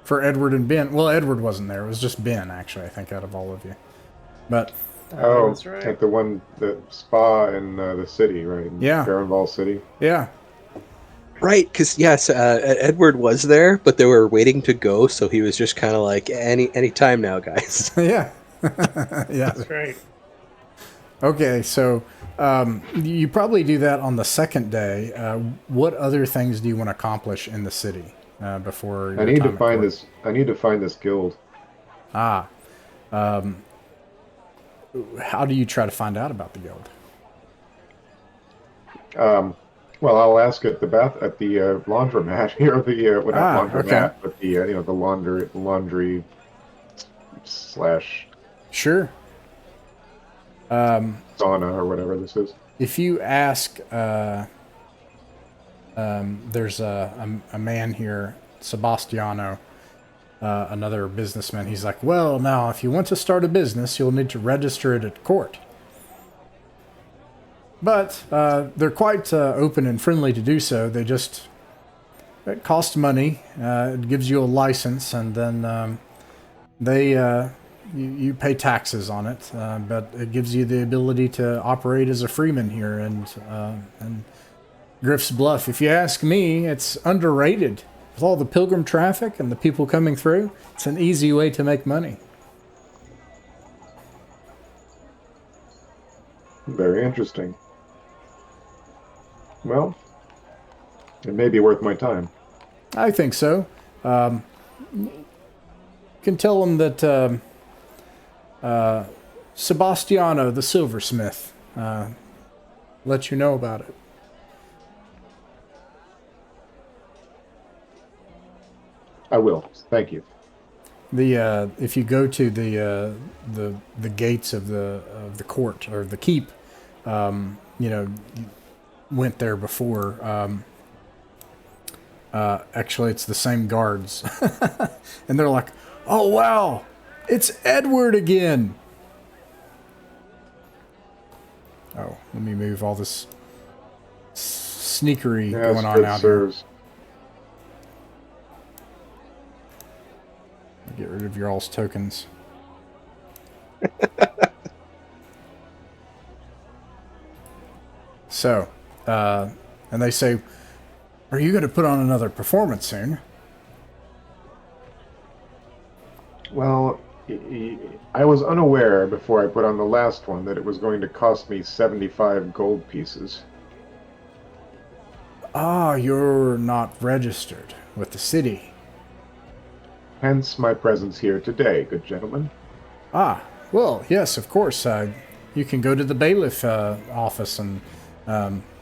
For Edward and Ben. Well, Edward wasn't there. It was just Ben, actually, I think, out of all of you. But Oh, that's right. at the spa in the city, right? In Yeah. Baronval City. yeah. Right, because yes, Edward was there, but they were waiting to go, so he was just kind of like, any time now, guys. Yeah. Yeah. That's right. Okay, so you probably do that on the second day. What other things do you want to accomplish in the city before your I need to time at find court? this. I need to find this guild. Ah. How do you try to find out about the guild? Well, I'll ask at the laundromat here. Well, not laundromat, okay. but the laundry slash Sure. sauna or whatever this is. If you ask, there's a man here, Sebastiano, another businessman. He's like, well, now, if you want to start a business, you'll need to register it at court. But they're quite open and friendly to do so. It costs money. It gives you a license, and then you pay taxes on it. But it gives you the ability to operate as a freeman here, and Griff's Bluff. If you ask me, it's underrated. With all the pilgrim traffic and the people coming through, it's an easy way to make money. Very interesting. Well, it may be worth my time. I think so. You can tell them that Sebastiano, the silversmith, let you know about it. I will. Thank you. If you go to the gates of the court or the keep, you went there before. Actually, it's the same guards, and they're like, "Oh wow, it's Edward again." Oh, let me move all this sneakery Yes, going on good out here. sirs. Get rid of your all's tokens. So, and they say, are you going to put on another performance soon? Well, I was unaware before I put on the last one that it was going to cost me 75 gold pieces. Ah, you're not registered with the city. Hence my presence here today, good gentlemen. Ah, well, yes, of course. You can go to the bailiff office, and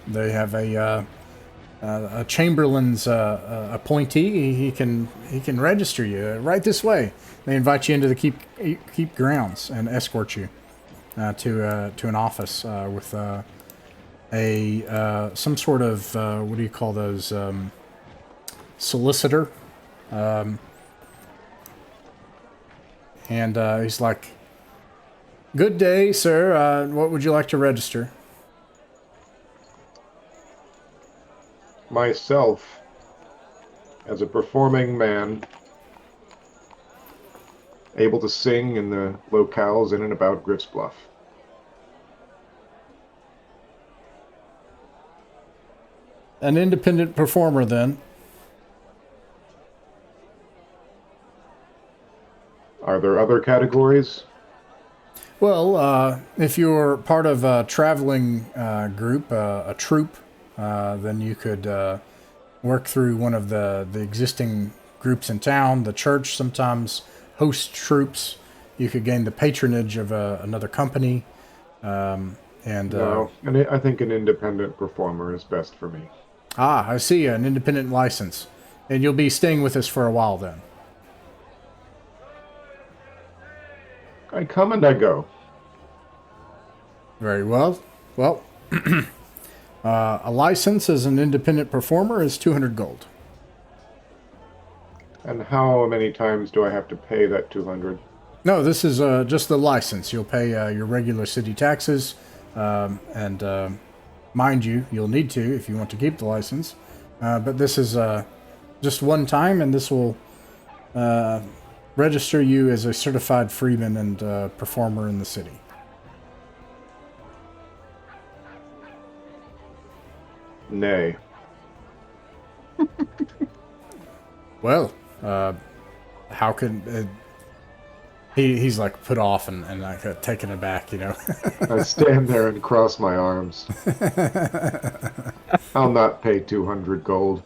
they have a chamberlain's appointee. He can register you right this way. They invite you into the keep grounds and escort you to an office with some sort of what do you call those, solicitor. And he's like, "Good day, sir. What would you like to register?" Myself, as a performing man, able to sing in the locales in and about Griff's Bluff. An independent performer, then. Are there other categories? Well, if you're part of a traveling group, a troupe, then you could work through one of the existing groups in town. The church sometimes hosts troops. You could gain the patronage of another company. No, and I think an independent performer is best for me. I see, an independent license. And you'll be staying with us for a while then. I come and I go. Very well. Well, a license as an independent performer is 200 gold. And how many times do I have to pay that 200? No, this is just the license. You'll pay your regular city taxes, and mind you, you'll need to if you want to keep the license. But this is just one time, and this will register you as a certified freeman and performer in the city. Nay. Well, how can... he's like put off and like taken aback, you know. I stand there and cross my arms. I'll not pay 200 gold.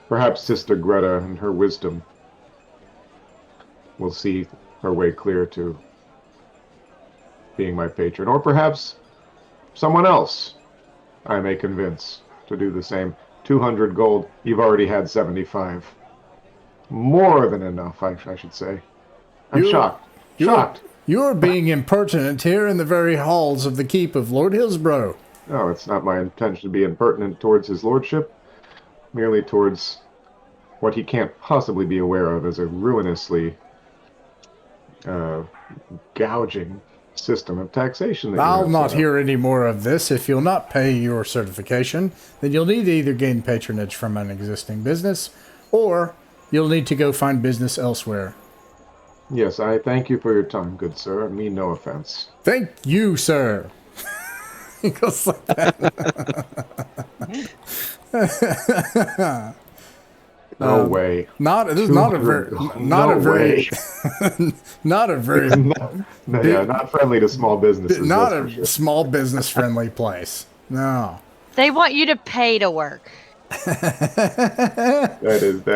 Perhaps Sister Greta and her wisdom will see her way clear to being my patron. Or perhaps someone else I may convince to do the same. 200 gold. You've already had 75. More than enough, I should say. I'm shocked. Shocked. You're being impertinent here in the very halls of the keep of Lord Hillsborough. No, it's not my intention to be impertinent towards his lordship. Merely towards what he can't possibly be aware of as a ruinously gouging system of taxation. That I'll not hear any more of this. If you'll not pay your certification, then you'll need to either gain patronage from an existing business, or you'll need to go find business elsewhere. Yes, I thank you for your time, good sir. I mean no offense. Thank you, sir. He goes like that. No way. Not a very not friendly to small businesses. Not a small business friendly place. No. They want you to pay to work. That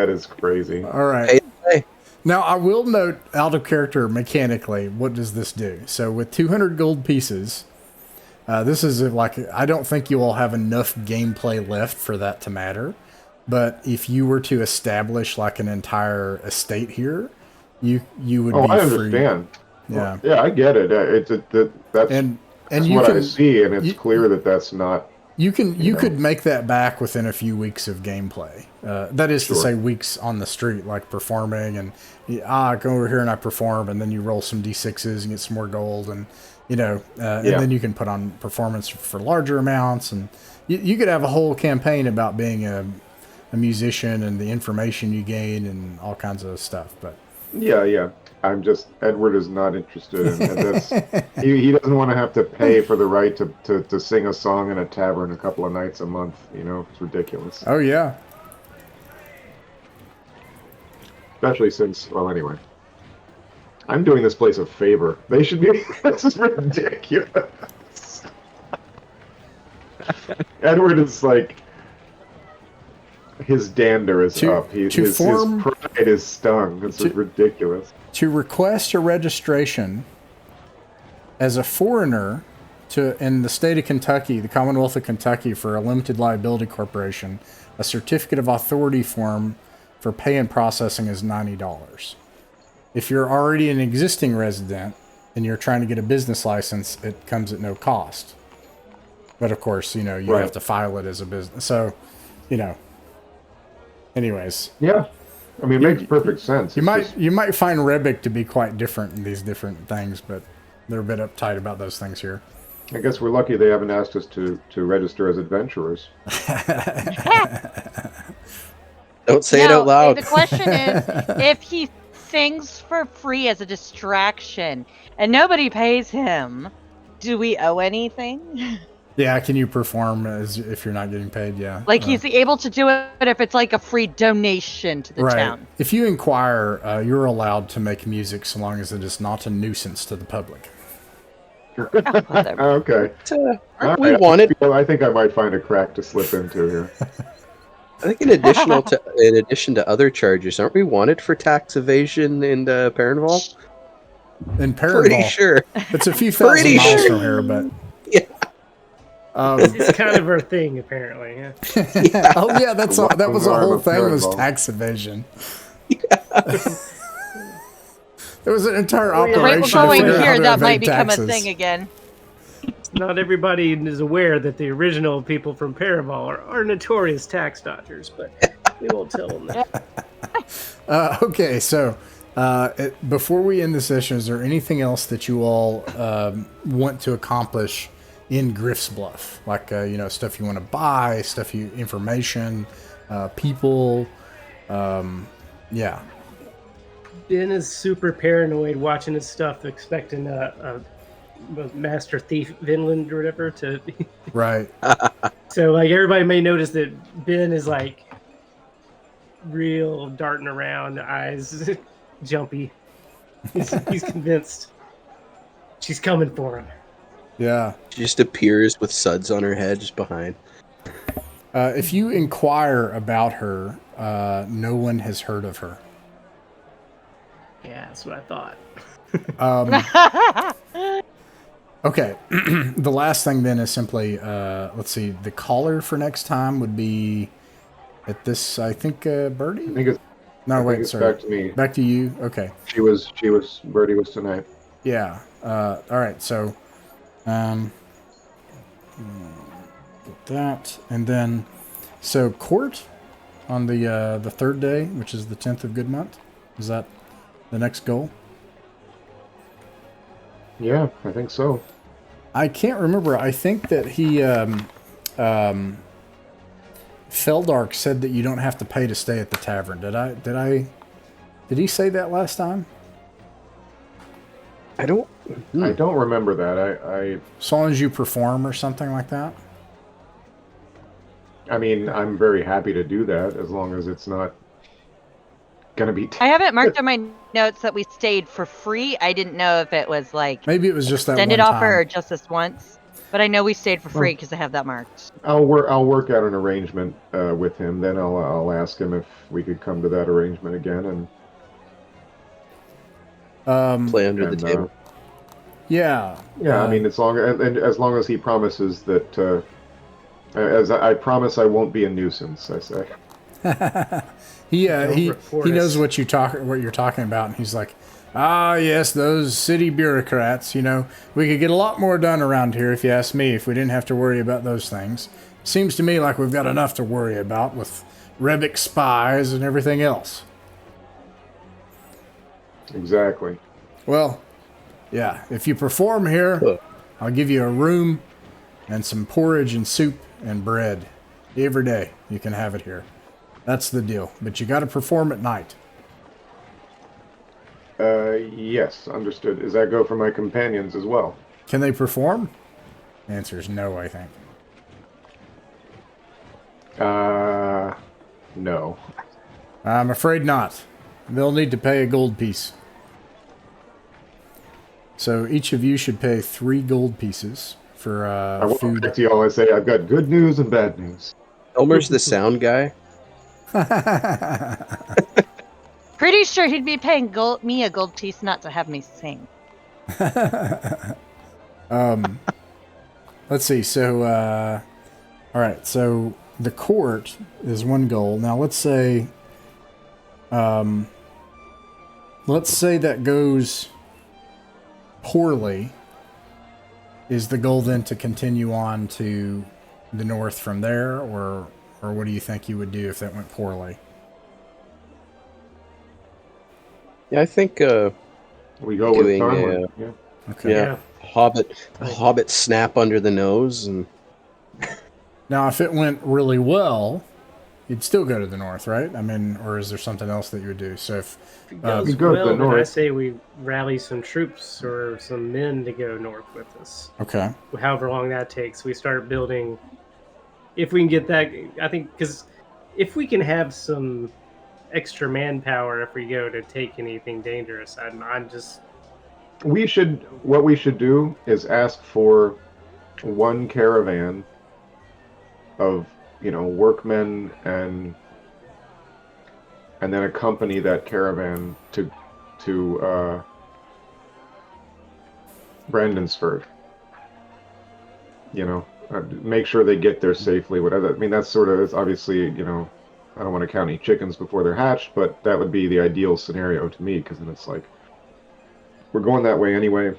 is crazy. All right. Hey. Now I will note, out of character mechanically, what does this do? So with 200 gold pieces, this is like, I don't think you all have enough gameplay left for that to matter. But if you were to establish like an entire estate here, you would be free. I understand. Yeah. Yeah, I get it. That's and that's you what can, I see, and it's clear that that's not. You could make that back within a few weeks of gameplay. That is to say, weeks on the street, like performing, and I go over here and I perform, and then you roll some d6s and get some more gold, and and then you can put on performance for larger amounts, and you could have a whole campaign about being a musician and the information you gain and all kinds of stuff. But yeah. I'm just, Edward is not interested in it. He doesn't want to have to pay for the right to sing a song in a tavern a couple of nights a month. It's ridiculous. Oh, yeah. Especially since, well, anyway. I'm doing this place a favor. They should be, this is ridiculous. Edward is like, his dander is up. His pride is stung. This is ridiculous. To request a registration as a foreigner in the state of Kentucky, the Commonwealth of Kentucky, for a limited liability corporation, a certificate of authority form for pay and processing is $90. If you're already an existing resident and you're trying to get a business license, it comes at no cost. But of course, you have to file it as a business. So, anyways. Yeah. I mean, it makes perfect sense. You might find Rebik to be quite different in these different things, but they're a bit uptight about those things here. I guess we're lucky they haven't asked us to register as adventurers. Don't say it out loud. The question is, if he sings for free as a distraction and nobody pays him, do we owe anything? Yeah, can you perform as if you're not getting paid? Yeah. Like, he's able to do it if it's like a free donation to the town. If you inquire, you're allowed to make music so long as it is not a nuisance to the public. Okay. Aren't we wanted? I think I might find a crack to slip into here. I think in addition to other charges, aren't we wanted for tax evasion in Parenval? In Pretty Paraval. sure. It's a few thousand Pretty miles sure. from here, but Yeah. It's kind of our thing, apparently. Yeah. oh yeah, that was a Long whole arm of thing was Paraval. tax evasion. There was an entire Wait, operation. We're to going figure out how here. to That might evade become taxes. a thing again. Not everybody is aware that the original people from Paraval are notorious tax dodgers, but we won't tell them that. Okay, so before we end the session, is there anything else that you all want to accomplish in Griff's Bluff? Like, stuff you want to buy, information, people. Yeah. Ben is super paranoid watching his stuff, expecting a Master Thief Vinland or whatever to. Right. So, like, everybody may notice that Ben is like real darting around, eyes jumpy. He's convinced she's coming for him. Yeah. She just appears with suds on her head just behind. If you inquire about her, no one has heard of her. Yeah, that's what I thought. Okay. The last thing then is simply, let's see, the caller for next time would be at this, I think, Birdie? I think it's, No, I think wait, it's sorry. back to me. Back to you? Okay. Birdie was tonight. Yeah. All right, so, get that. And then, so court on the third day, which is the 10th of good month. Is that the next goal? Yeah, I think so. I can't remember. I think that Feldark said that you don't have to pay to stay at the tavern. Did he say that last time? I don't. I don't remember that. As long as you perform or something like that? I mean, I'm very happy to do that as long as it's not gonna be. I have it marked on my notes that we stayed for free. I didn't know if it was like Maybe it was just that one extended offer or time. just this once. But I know we stayed for free because I have that marked. I'll work out an arrangement with him. Then I'll ask him if we could come to that arrangement again and Play under the table. Yeah. yeah. I mean, as long as he promises that. As I promise, I won't be a nuisance. I say. He report knows us. what you're talking about, and he's like, ah, yes, those city bureaucrats. We could get a lot more done around here if you ask me. If we didn't have to worry about those things, seems to me like we've got enough to worry about with Rebic spies and everything else. Exactly. Well, yeah, if you perform here, I'll give you a room and some porridge and soup and bread every day. You can have it here. That's the deal. But you got to perform at night. Yes, understood. Does that go for my companions as well? Can they perform? The answer is no, I think. No. I'm afraid not. They'll need to pay a gold piece. So each of you should pay 3 gold pieces for I walk food. back to y'all and say, I've got good news and bad news. Elmer's the sound guy. Pretty sure he'd be paying me a gold piece not to have me sing. Let's see. So, all right. So the court is 1 goal. Now let's say that goes poorly. Is the goal then to continue on to the north from there, or what do you think you would do if that went poorly? Yeah, I think. We go with Doing, Farmer. Yeah. Okay. Yeah, Hobbit snap under the nose, and Now, if it went really well, you'd still go to the north, right? I mean, or is there something else that you would do? So if Goes go to the well, then I north. say we rally some troops or some men to go north with us. okay, However long that takes, we start building. If we can get that, I think, because if we can have some extra manpower if we go to take anything dangerous, I'm just. What we should do is ask for 1 caravan of, workmen and then accompany that caravan to Brandonsford. You know, make sure they get there safely. Whatever. I mean, that's sort of, it's obviously, you know, I don't want to count any chickens before they're hatched, but that would be the ideal scenario to me, because then it's like we're going that way anyway,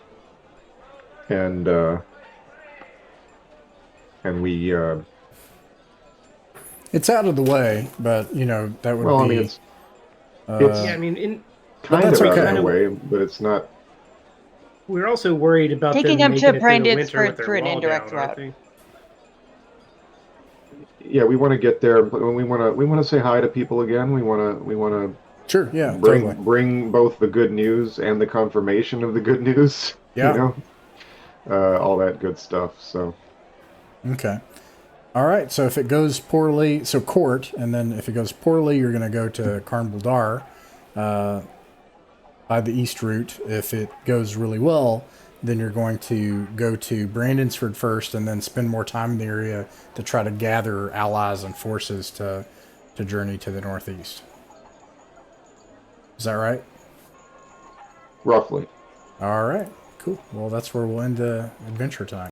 and we. It's out of the way, but you know that would Well, be. I mean, it's Yeah, I mean, kind that's of out okay. of the way, but it's not. we're also worried about Taking them them to making it through the Brandonsford winter with their through an wall indirect down, aren't route. they? Yeah, we want to get there, but we want to say hi to people again. We want to Sure. Yeah. Totally. bring both the good news and the confirmation of the good news. Yeah. You know, all that good stuff. So Okay. All right. So if it goes poorly, so court, and then if it goes poorly, you're going to go to Carnbuldar by the east route. If it goes really well, then you're going to go to Brandonsford first, and then spend more time in the area to try to gather allies and forces to journey to the northeast. Is that right? roughly. All right. Cool. Well, that's where we'll end the adventure time.